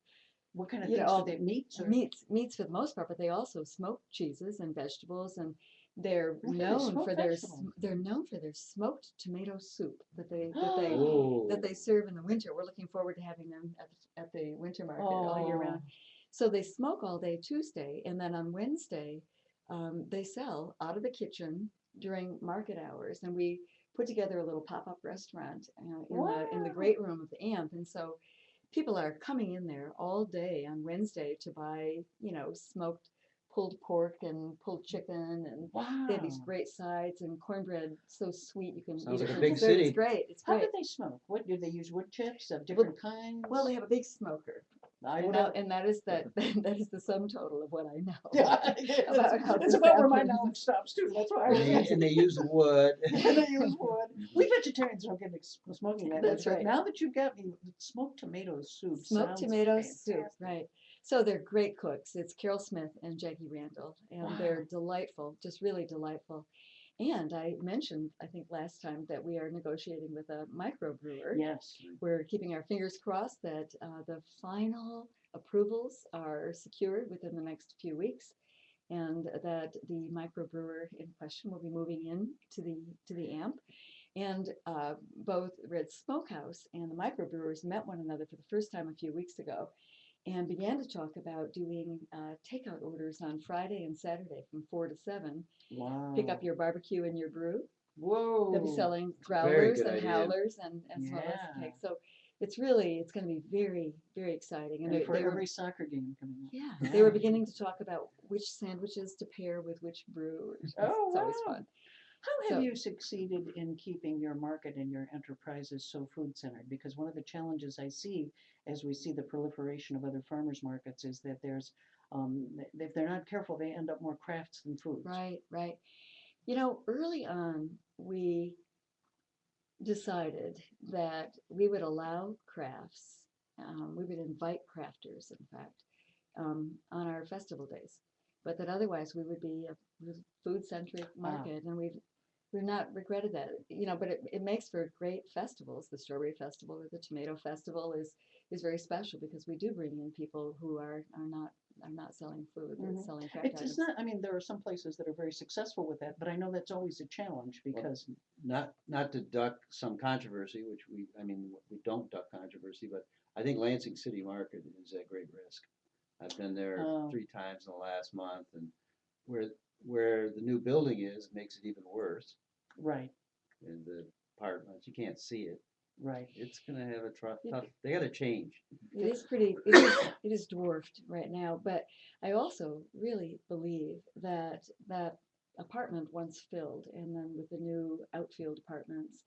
What kind of You know, things all do they meats or? meats for the most part, but they also smoke cheeses and vegetables, and they're Okay, they known smoke for their vegetables. they're known for their smoked tomato soup that they Oh, that they serve in the winter. We're looking forward to having them at the winter market all year round. Oh. So they smoke all day Tuesday, and then on Wednesday, they sell out of the kitchen during market hours. And we put together a little pop-up restaurant in the Wow. great room of the AMP. And so people are coming in there all day on Wednesday to buy, smoked pulled pork and pulled chicken, and Wow. they have these great sides and cornbread so sweet you can Sounds eat like it a for big dessert. city. It's great. It's How great. do they smoke? What do they use? Wood chips of different kinds? Well, they have a big smoker. I And would that, have. and that is that is the sum total of what I know. Yeah, about how that's this about where my happens. knowledge stops too. That's why I And was they, asking. and they use wood. And they use wood. We vegetarians don't get smoking that That's much, but right. now that you've got me, smoked tomato soup Smoked sounds tomato soup, fantastic. right. So they're great cooks. It's Carol Smith and Jackie Randall, and they're Wow. delightful, just really delightful. And I mentioned, I think last time, that we are negotiating with a microbrewer. Yes. We're keeping our fingers crossed that the final approvals are secured within the next few weeks, and that the microbrewer in question will be moving in to the AMP. And both Red Smokehouse and the microbrewers met one another for the first time a few weeks ago and began to talk about doing takeout orders on Friday and Saturday from 4 to 7. Wow. Pick up your barbecue and your brew. Whoa. They'll be selling very growlers good and idea. howlers and as well as Yeah. cakes. So it's going to be very, very exciting. And they, for they every were, soccer game coming up. yeah, they were beginning to talk about which sandwiches to pair with which brew. It's Oh, always wow. fun. How have So- you succeeded in keeping your market and your enterprises so food centered? Because one of the challenges I see as we see the proliferation of other farmers markets is that there's, if they're not careful, they end up more crafts than foods. Right, right. Early on, we decided that we would allow crafts. We would invite crafters, in fact, on our festival days, but that otherwise we would be a food-centric market, and we've not regretted that. But it makes for great festivals. The Strawberry Festival or the Tomato Festival is very special because we do bring in people who are not selling food, they're Mhm. selling craft It's items. not, I mean, there are some places that are very successful with that, but I know that's always a challenge because, Not to duck some controversy, which we don't duck controversy, but I think Lansing City Market is at great risk. I've been there Oh. 3 times in the last month, and where the new building is makes it even worse. right, In the apartments, you can't see it. right. It's gonna have a tough. They got to change. It is it is dwarfed right now, but I also really believe that that apartment once filled, and then with the new outfield apartments,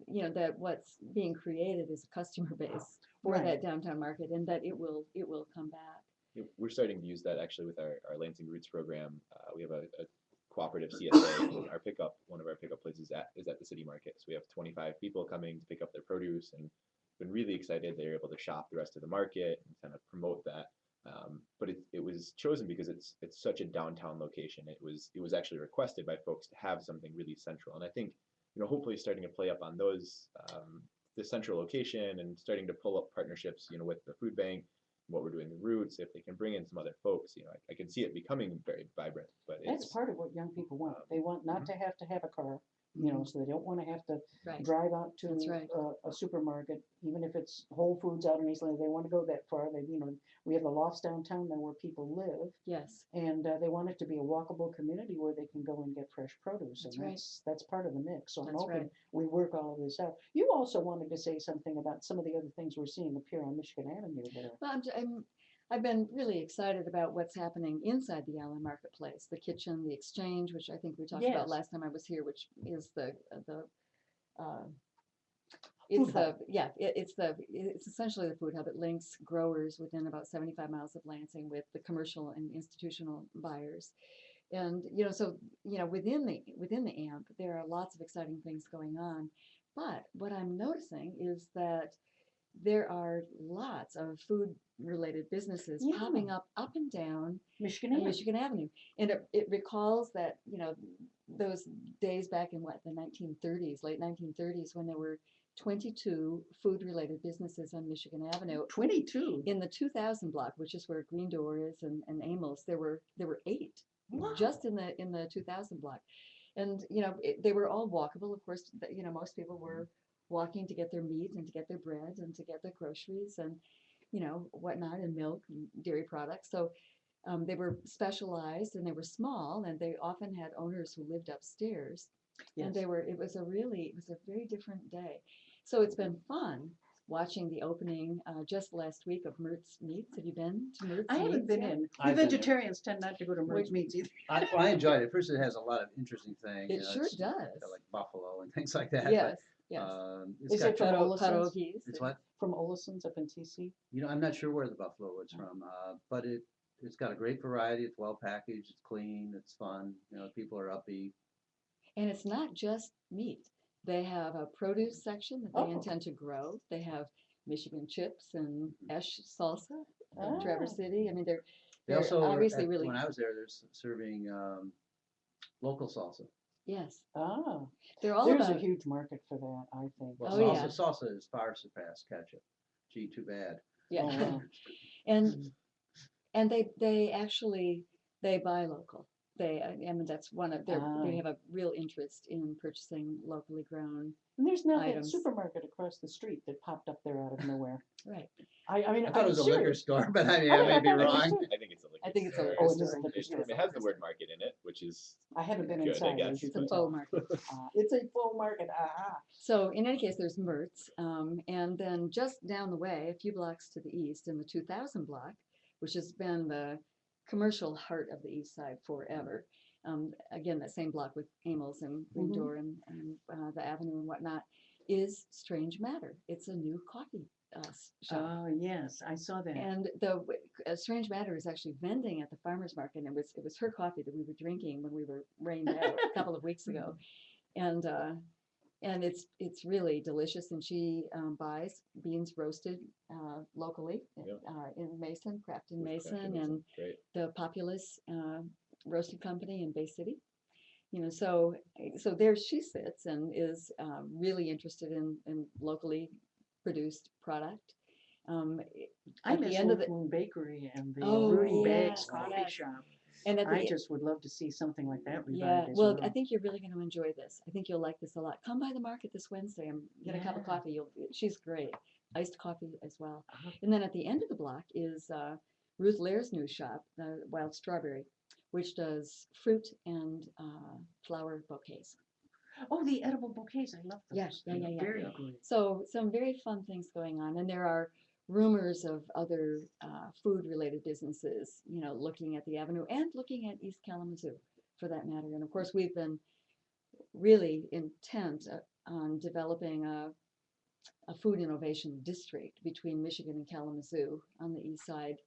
that what's being created is a customer base for Right. that downtown market, and that it will come back. Yeah, we're starting to use that actually with our Lansing Roots program. We have a cooperative CSA. One of our pickup places is at the city market. So we have 25 people coming to pick up their produce, and been really excited they're able to shop the rest of the market and kind of promote that. But it was chosen because it's such a downtown location. It was actually requested by folks to have something really central, and I think hopefully starting to play up on those the central location and starting to pull up partnerships with the food bank what we're doing, the roots, if they can bring in some other folks, you know, I can see it becoming very vibrant, but That's it's, part of what young people want. They want not to have a car, you know, so they don't want to have to Right. drive out to That's right. a supermarket, even if it's Whole Foods out in East Lansing. They want to go that far. They, you know, we have the lofts downtown now where people live, Yes. and they want it to be a walkable community where they can go and get fresh produce, That's and right. that's part of the mix. So I'm That's hoping right. we work all of this out. You also wanted to say something about some of the other things we're seeing appear on Michigan Avenue there. Well, I've been really excited about what's happening inside the Allen Marketplace, the kitchen, the exchange, which I think we talked about Yes. last time I was here, which is uh, Food hub. it's essentially the food hub. It links growers within about 75 miles of Lansing with the commercial and institutional buyers. And, you know, so, you know, within the AMP, there are lots of exciting things going on. But what I'm noticing is that there are lots of food related businesses Yeah. popping up and down Michigan on Avenue. Michigan Avenue. And it recalls that, you know, those days back in the 1930s, late 1930s, when there were 22 food related businesses on Michigan Avenue. 22. In the 2000 block, which is where Green Door is and Amos, there were 8 Wow. just in the 2000 block. And, you know, they were all walkable. Of course, you know, most people were walking to get their meat and to get their bread and to get their groceries and, you know, whatnot, and milk and dairy products. So they were specialized and they were small, and they often had owners who lived upstairs. Yes. And it was a very different day. So it's been fun watching the opening just last week of Mertz Meats. Have you been to Mertz I haven't Meats been yet? in. We I've been there. vegetarians tend not to go to Mertz Meats either. I enjoyed it. First, it has a lot of interesting things. It sure it's does. got like buffalo and things like that. Yes, But, yes. it's Is got it from tri- Olison's? Pierogies. It's what? From Olison's up in TC? You know, I'm not sure where the buffalo was from, but it's got a great variety. It's well packaged. It's clean. It's fun. You know, people are upbeat. And it's not just meat. They have a produce section that they Oh. intend to grow. They have Michigan chips and Esh salsa in Ah. Traverse City. I mean, They they're also, obviously really, when I was there, they're serving local salsa. yes. Ah, They're all there's a about, huge market for that, I think. Well, Oh, salsa has far surpassed ketchup. Gee, too bad. yeah. Oh, wow. And they actually, they buy local. I mean, that's one of their, Ah. they have a real interest in purchasing locally grown. And there's now that Items. supermarket across the street that popped up there out of nowhere. Right. I mean, I thought it I'm was a liquor serious. store, but I mean, I I mean, may I be thought it was wrong. too. I think it's a liquor I think it's a store. liquor Oh, it is a store. liquor store. It has the word market in it, which is I haven't been Good, I inside, as guess. you It's a can faux tell. market. It's a full market, aha. So in any case, there's Mertz, and then just down the way, a few blocks to the east, in the 2000 block, which has been the commercial heart of the east side forever. Again, that same block with Amos and Green Mhm. Door and the avenue and whatnot, is Strange Matter. It's a new coffee shop. Oh, yes, I saw that. And the Strange Matter is actually vending at the farmer's market, and it was her coffee that we were drinking when we were rained out a couple of weeks ago, and it's really delicious. And she buys beans roasted locally Yep. in Mason, Craft in with Mason, Kraft and great. the Populous Roasted Company in Bay City. You know, so there she sits and is really interested in locally produced product. I At the miss end of Wolf the Moon Bakery and the Oh, Rudy Bags yes, coffee yes. shop. and at the I just would love to see something like that yeah, revived as well, well. I think you're really going to enjoy this. I think you'll like this a lot. Come by the market this Wednesday and get a cup of Yeah. coffee. She's great. Iced coffee as well. Uh-huh. And then at the end of the block is Ruth Lair's new shop, Wild Strawberry, which does fruit and flower bouquets. Oh, the edible bouquets, I love those. Yeah, yeah, They're yeah. Very Yeah. good. So some very fun things going on, and there are rumors of other food-related businesses, you know, looking at the avenue and looking at East Kalamazoo, for that matter. And of course, we've been really intent on developing a food innovation district between Michigan and Kalamazoo on the east side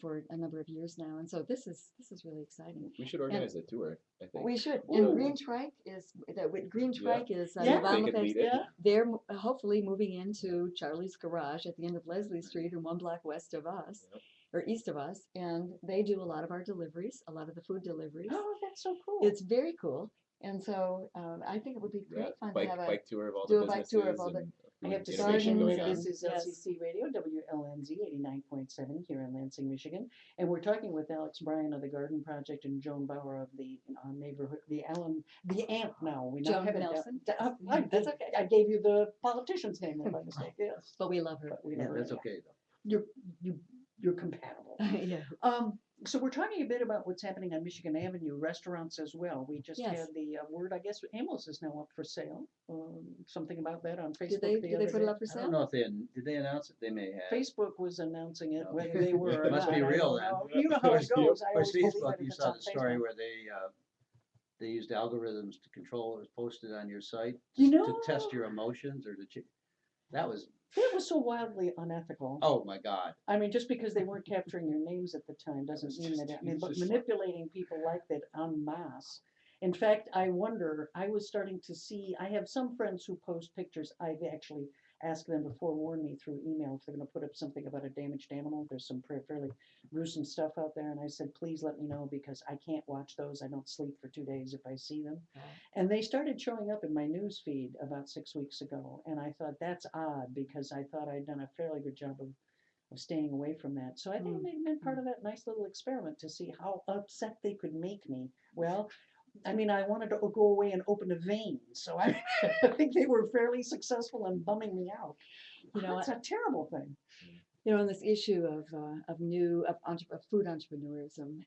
for a number of years now. And so this is really exciting. We should organize a tour, I think. We should. Ooh. And Green Trike is Green Yeah. Trike is Yeah. Yvonne They could Lefebvre's- lead it. Yeah. they're hopefully moving into Charlie's Garage at the end of Leslie Street and one block west of us, Yep. or east of us, and they do a lot of our deliveries, a lot of the food deliveries. Oh, that's so cool. It's very cool. And so I think it would be Yeah, great fun to bike have a, bike tour of all do the a bike tour of businesses all the and I food have to say, innovation gardens Shane, going on. this is Yes. LCC Radio, WLNZ 89.7 here in Lansing, Michigan. And we're talking with Alex Bryan of the Garden Project and Joan Bauer of the neighborhood, the AMP now. We now Joan have it. Nelson. That's okay. I gave you the politician's name by mistake, yes. But we love her. But we Yeah, never, that's yeah. okay though. You're compatible. Yeah. So we're talking a bit about what's happening on Michigan Avenue, restaurants as well. We just Yes. had the word, I guess, Amos is now up for sale. Something about that on Facebook. Did they, the did they other put it day. up for I don't sale? know if did they announce it? They may have. Facebook was announcing it, Okay. whether they were or It must not, be I real don't then. know. You know how it goes. I Or always believe Facebook, it if you it's saw on the story Facebook. where they used algorithms to control what was posted on your site You to know, test your emotions or that was, it was so wildly unethical. oh my God. I mean, just because they weren't capturing your names at the time doesn't was mean that, just- I mean, it was but just fun. manipulating people like that en masse. In fact, I wonder, I was starting to see, I have some friends who post pictures. I've actually asked them to forewarn me through email if they're going to put up something about a damaged animal. There's some fairly gruesome stuff out there. And I said, please let me know because I can't watch those. I don't sleep for 2 days if I see them. Right. And they started showing up in my news feed about 6 weeks ago. And I thought that's odd because I thought I'd done a fairly good job of staying away from that. So I think it may have been part of that nice little experiment to see how upset they could make me. Well, I mean, I wanted to go away and open a vein. So I, I think they were fairly successful in bumming me out. You know, That's a terrible thing. You know, on this issue of food entrepreneurism,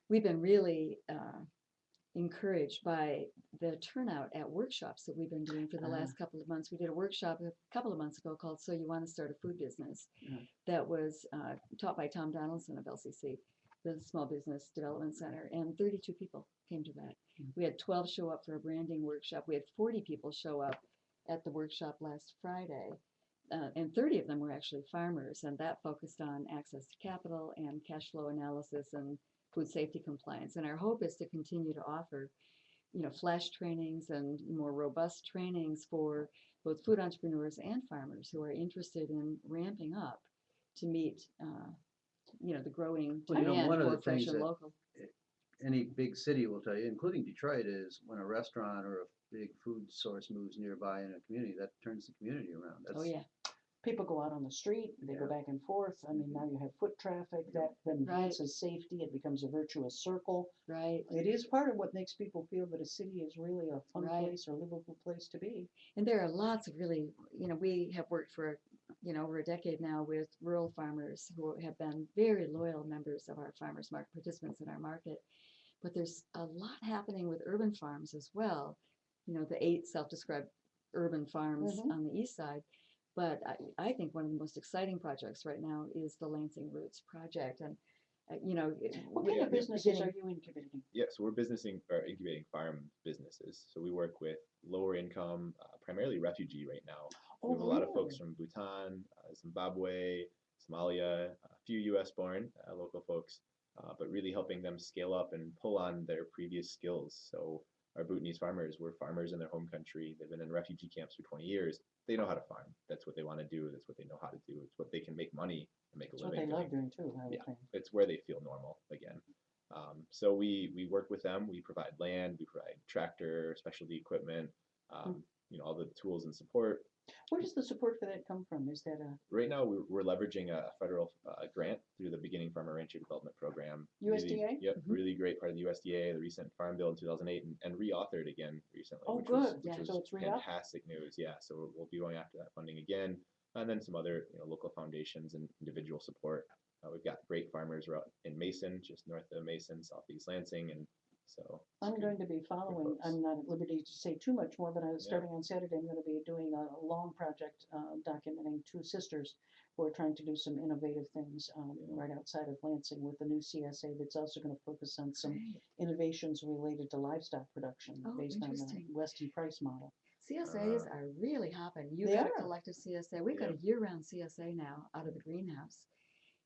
we've been really encouraged by the turnout at workshops that we've been doing for the last couple of months. We did a workshop a couple of months ago called "So You Want to Start a Food Business," that was taught by Tom Donaldson of LCC, the Small Business Development Center, and 32 people came to that. We had 12 show up for a branding workshop. We had 40 people show up at the workshop last Friday. And 30 of them were actually farmers, and that focused on access to capital and cash flow analysis and food safety compliance. And our hope is to continue to offer, you know, flash trainings and more robust trainings for both food entrepreneurs and farmers who are interested in ramping up to meet, you know, the growing Well, you know, demand one of for the fresh things and that- local. Any big city will tell you, including Detroit, is when a restaurant or a big food source moves nearby in a community, that turns the community around. Oh, yeah. People go out on the street, they go Yeah. back and forth. I mean, now you have foot traffic, that then Right. enhances safety. It becomes a virtuous circle. Right. It is part of what makes people feel that a city is really a fun Right. place or livable place to be. And there are lots of really, you know, we have worked for, you know, over a decade now with rural farmers who have been very loyal members of our farmers market, participants in our market. But there's a lot happening with urban farms as well. You know, the 8 self-described urban farms on the east side. But I think one of the most exciting projects right now is the Lansing Roots project. And, you know, What kind Yeah, of yeah. businesses are you incubating? Yeah, so we're incubating farm businesses. So we work with lower income, primarily refugee right now. We have a lot of folks from Bhutan, Zimbabwe, Somalia, a few U.S. born local folks, but really helping them scale up and pull on their previous skills. So our Bhutanese farmers were farmers in their home country. They've been in refugee camps for 20 years. They know how to farm. That's what they want to do. That's what they know how to do. It's what they can make money and make a That's what living they doing. love doing too, I would Yeah. think. It's where they feel normal again. So we work with them. We provide land, we provide tractor, specialty equipment, you know, all the tools and support. Where does the support for that come from? Is that a Right now, we're leveraging a federal grant through the Beginning Farmer Rancher Development Program. USDA? Really, yep, really great part of the USDA, the recent Farm Bill in 2008, and re-authored again recently. Oh, which was, good. which Yeah. was So it's re-up? fantastic news. Yeah, so we'll be going after that funding again, and then some other local foundations and individual support. We've got great farmers in Mason, just north of Mason, southeast Lansing, and so I'm good- going to be following, folks. I'm not at liberty to say too much more, but Yeah. starting on Saturday, I'm gonna be doing a long project documenting 2 sisters who are trying to do some innovative things right outside of Lansing with the new CSA that's also gonna focus on some Great. innovations related to livestock production Oh, based on the interesting. Weston Price model. CSAs are really hopping. You've They got a are. collective CSA. We've got a year-round CSA now out of the greenhouse.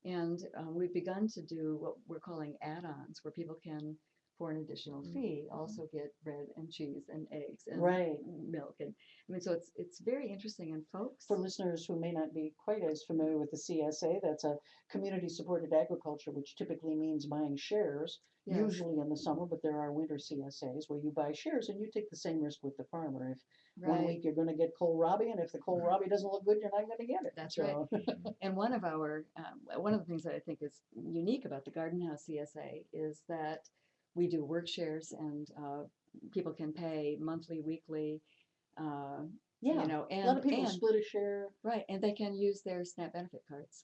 And we've begun to do what we're calling add-ons, where people can for an additional Mhm. fee, also get bread and cheese and eggs and Right. milk. And I mean, so it's very interesting. And folks, For listeners who may not be quite as familiar with the CSA, that's a community-supported agriculture, which typically means buying shares, yes, usually in the summer, but there are winter CSAs where you buy shares and you take the same risk with the farmer. If one right. week you're gonna get kohlrabi, and if the kohlrabi doesn't look good, you're not gonna get it. That's right. So, And one of the things that I think is unique about the Garden House CSA is that we do work shares, and people can pay monthly, weekly, uh, yeah, you know, a lot of people and split a share. right, and they can use their SNAP benefit cards.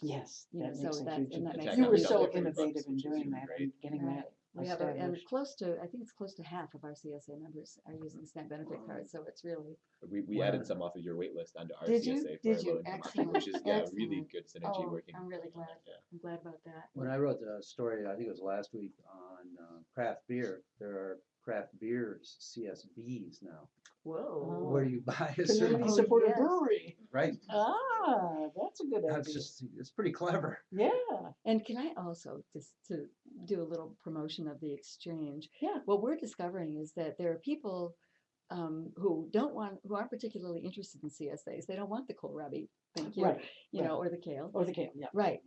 Yes, You know, that so makes a that huge and that impact. makes You a were huge so difference. innovative in which is doing really that great. and getting Right. that We have, and established. I think it's close to half of our CSA members are using SNAP benefit cards. So it's really, We Well, added some off of your wait list onto our Did you? CSA for Did our you? low income option, Excellent. which is really Excellent. good synergy oh, working. I'm really glad. Yeah. I'm glad about that. When I wrote the story, I think it was last week on craft beer, there are craft beers, CSBs now, Whoa. where you buy a certain, Community Oh, supported yes. brewery. right? Ah, that's a good That's idea. just, it's pretty clever. Yeah, And can I also, just to do a little promotion of the exchange? Yeah. What we're discovering is that there are people who aren't particularly interested in CSAs. They don't want the kohlrabi, thank you, right, you right. know, or the kale. Or the kale, yeah. Right.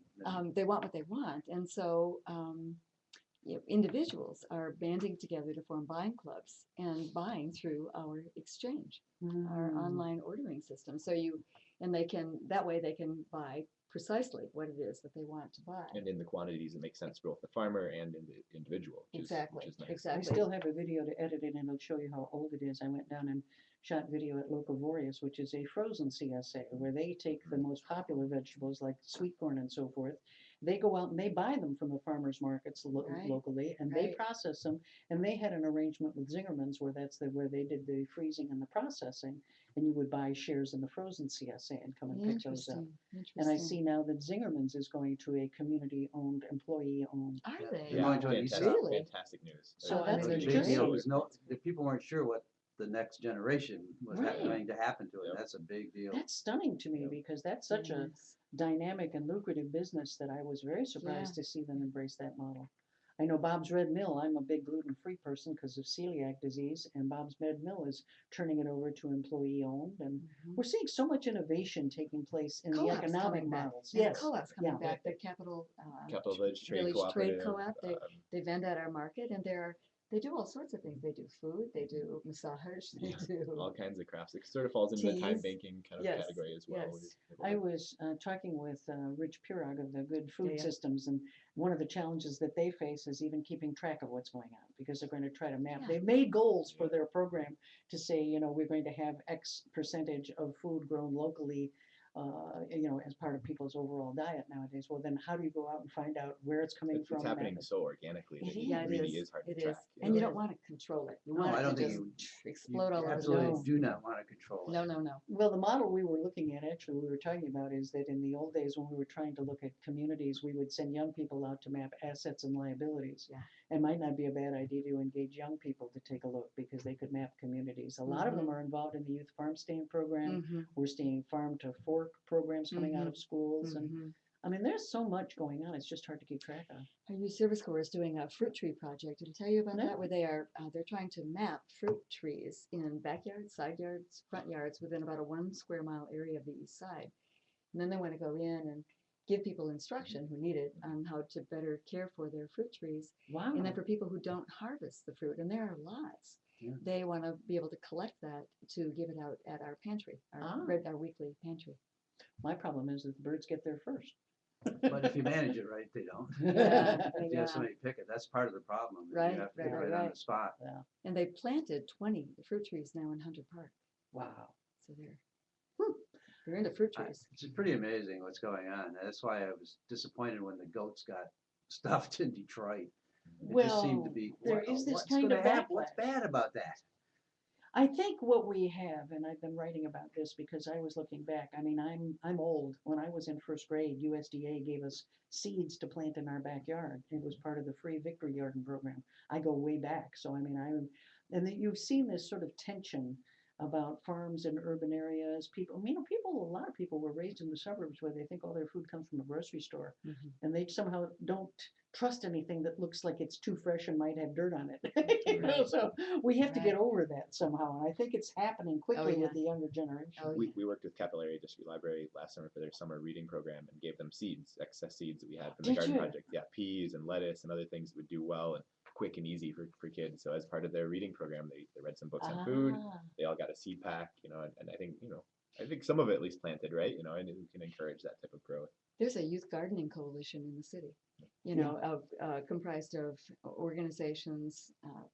They want what they want. And so individuals are banding together to form buying clubs and buying through our exchange, our Mm. online ordering system. That way they can buy precisely what it is that they want to buy. And in the quantities that make sense for both the farmer and in the individual, Exactly, which is nice. I exactly. still have a video to edit it and it'll show you how old it is. I went down and shot video at Locavorius, which is a frozen CSA, where they take the most popular vegetables like sweet corn and so forth. They go out and they buy them from the farmers markets Right, locally, and they right. process them. And they had an arrangement with Zingerman's where where they did the freezing and the processing, and you would buy shares in the frozen CSA and come and pick those up. Interesting. And I see now that Zingerman's is going to a community-owned, employee-owned. Are Yeah, they? they're going to an fantastic, ESOP. Really? fantastic news. So, Oh, I that's mean, It was a there's big just deal. It was the people weren't sure what the next generation was Right. going to happen to it. Yep. That's a big deal. That's stunning to me Yep. because that's such a Yes. dynamic and lucrative business that I was very surprised to see them embrace that model. I know Bob's Red Mill, I'm a big gluten-free person because of celiac disease, and Bob's Red Mill is turning it over to employee-owned. And Mhm. we're seeing so much innovation taking place in the Co-ops economic coming back. models. And Yes, co-ops coming yeah. back. The Capital Capital Village Trade Village Trade Cooperative. Co-op. They vend at our market, and they do all sorts of things. They do food. They do massage. They do. all kinds of crafts. It sort of falls into the time Teas. banking kind of Yes, category as well. yes. I was talking with Rich Pirog of the Good Food Yeah. Systems, and one of the challenges that they face is even keeping track of what's going on because they're going to try to map. Yeah. They've made goals for their program to say, you know, we're going to have X percentage of food grown locally, you know, as part of people's overall diet nowadays. Well, then how do you go out and find out where it's coming It's from? and happening that- so organically that It it Yeah, really is hard It to is. track. And you know. don't want to control it. You No, want I it don't to think just you explode all over the absolutely place. do not want to control it. No, no, no. Well, the model we were looking at, actually, we were talking about is that in the old days when we were trying to look at communities, we would send young people out to map assets and liabilities. Yeah. It might not be a bad idea to engage young people to take a look because they could map communities. A lot of them are involved in the youth farm stand program. Mhm, We're seeing farm to fork programs coming out of schools. And mhm. I mean, there's so much going on. It's just hard to keep track of. Our youth service corps is doing a fruit tree project. Did I tell you about No. that? Where they're trying to map fruit trees in backyards, side yards, front yards within about a 1 square mile area of the east side. And then they want to go in and give people instruction who need it on how to better care for their fruit trees. Wow. And then for people who don't harvest the fruit, and there are lots, Yeah. they want to be able to collect that to give it out at our pantry, Ah. our weekly pantry. My problem is that the birds get there first. But if you manage it right, they don't. Yeah, If you yeah. have somebody pick it, that's part of the problem. Right, You have to right, pick right, it on right. the spot. And they planted 20 fruit trees now in Hunter Park. Wow. So they're into fruit trees. It's pretty amazing what's going on. That's why I was disappointed when the goats got stuffed in Detroit. It just seemed to Well, be, there what- is this what's kind gonna of happen? What's backlash. bad about that? I think what we have, and I've been writing about this because I was looking back. I mean, I'm old. When I was in first grade, USDA gave us seeds to plant in our backyard. It was part of the free Victory Garden program. I go way back, so I mean, and that you've seen this sort of tension about farms in urban areas. People, a lot of people were raised in the suburbs where they think all their food comes from a grocery store, Mhm. and they somehow don't trust anything that looks like it's too fresh and might have dirt on it. You know, Right. so we have to get Right. over that somehow, and I think it's happening quickly with yeah. the younger generation. Oh, We, yeah. we worked with Capillary District Library last summer for their summer reading program and gave them seeds, excess seeds that we had from the Did garden you? project. Yeah, peas and lettuce and other things that would do well and quick and easy for kids. So as part of their reading program, they read some books on food. Ah, They all got a seed pack, and I think, I think some of it at least planted, right? And we can encourage that type of growth. There's a youth gardening coalition in the city, Yeah. comprised of organizations,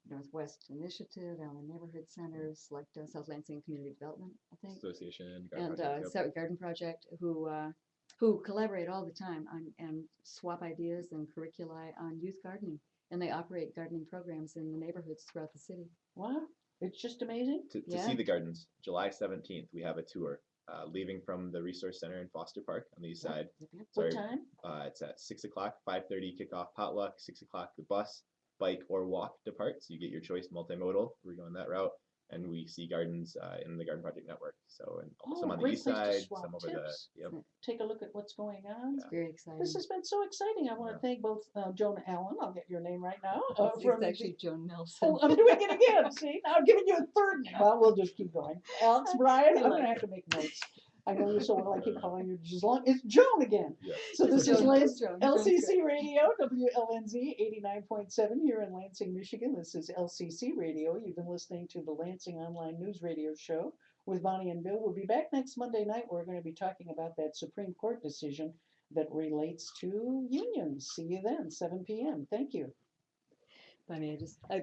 Northwest Initiative, Allen Neighborhood Centers, like South Lansing Community Development, I think, Association, garden and project, yep. Garden Project, who collaborate all the time and swap ideas and curricula on youth gardening, and they operate gardening programs in the neighborhoods throughout the city. wow, it's just amazing. To Yeah. see the gardens, July 17th, we have a tour. Leaving from the Resource Center in Foster Park on the east side. What Sorry, time? it's at 6 o'clock, 5:30 kickoff potluck, 6 o'clock the bus, bike or walk depart. So you get your choice multimodal. We're going that route. And we see gardens in the Garden Project Network. So and Oh, some on the great east place to side, swap some over tips. yep. Take a look at what's going on. It's very exciting. This has been so exciting. I want to Yeah. thank both Joan Allen, I'll get your name right now. It's from actually Joan Nelson. Oh, I'm doing it again. See, now I'm giving you a third name. Well, we'll just keep going. Alex Bryan, I'm going to have to make notes. I know you so well, I keep calling you just long. It's Joan again. Yeah. So Just this is Joan, just Joan. Joan's LCC Radio, WLNZ 89.7 here in Lansing, Michigan. This is LCC Radio. You've been listening to the Lansing Online News Radio Show with Bonnie and Bill. We'll be back next Monday night. We're going to be talking about that Supreme Court decision that relates to unions. See you then, 7 p.m. Thank you. I mean, I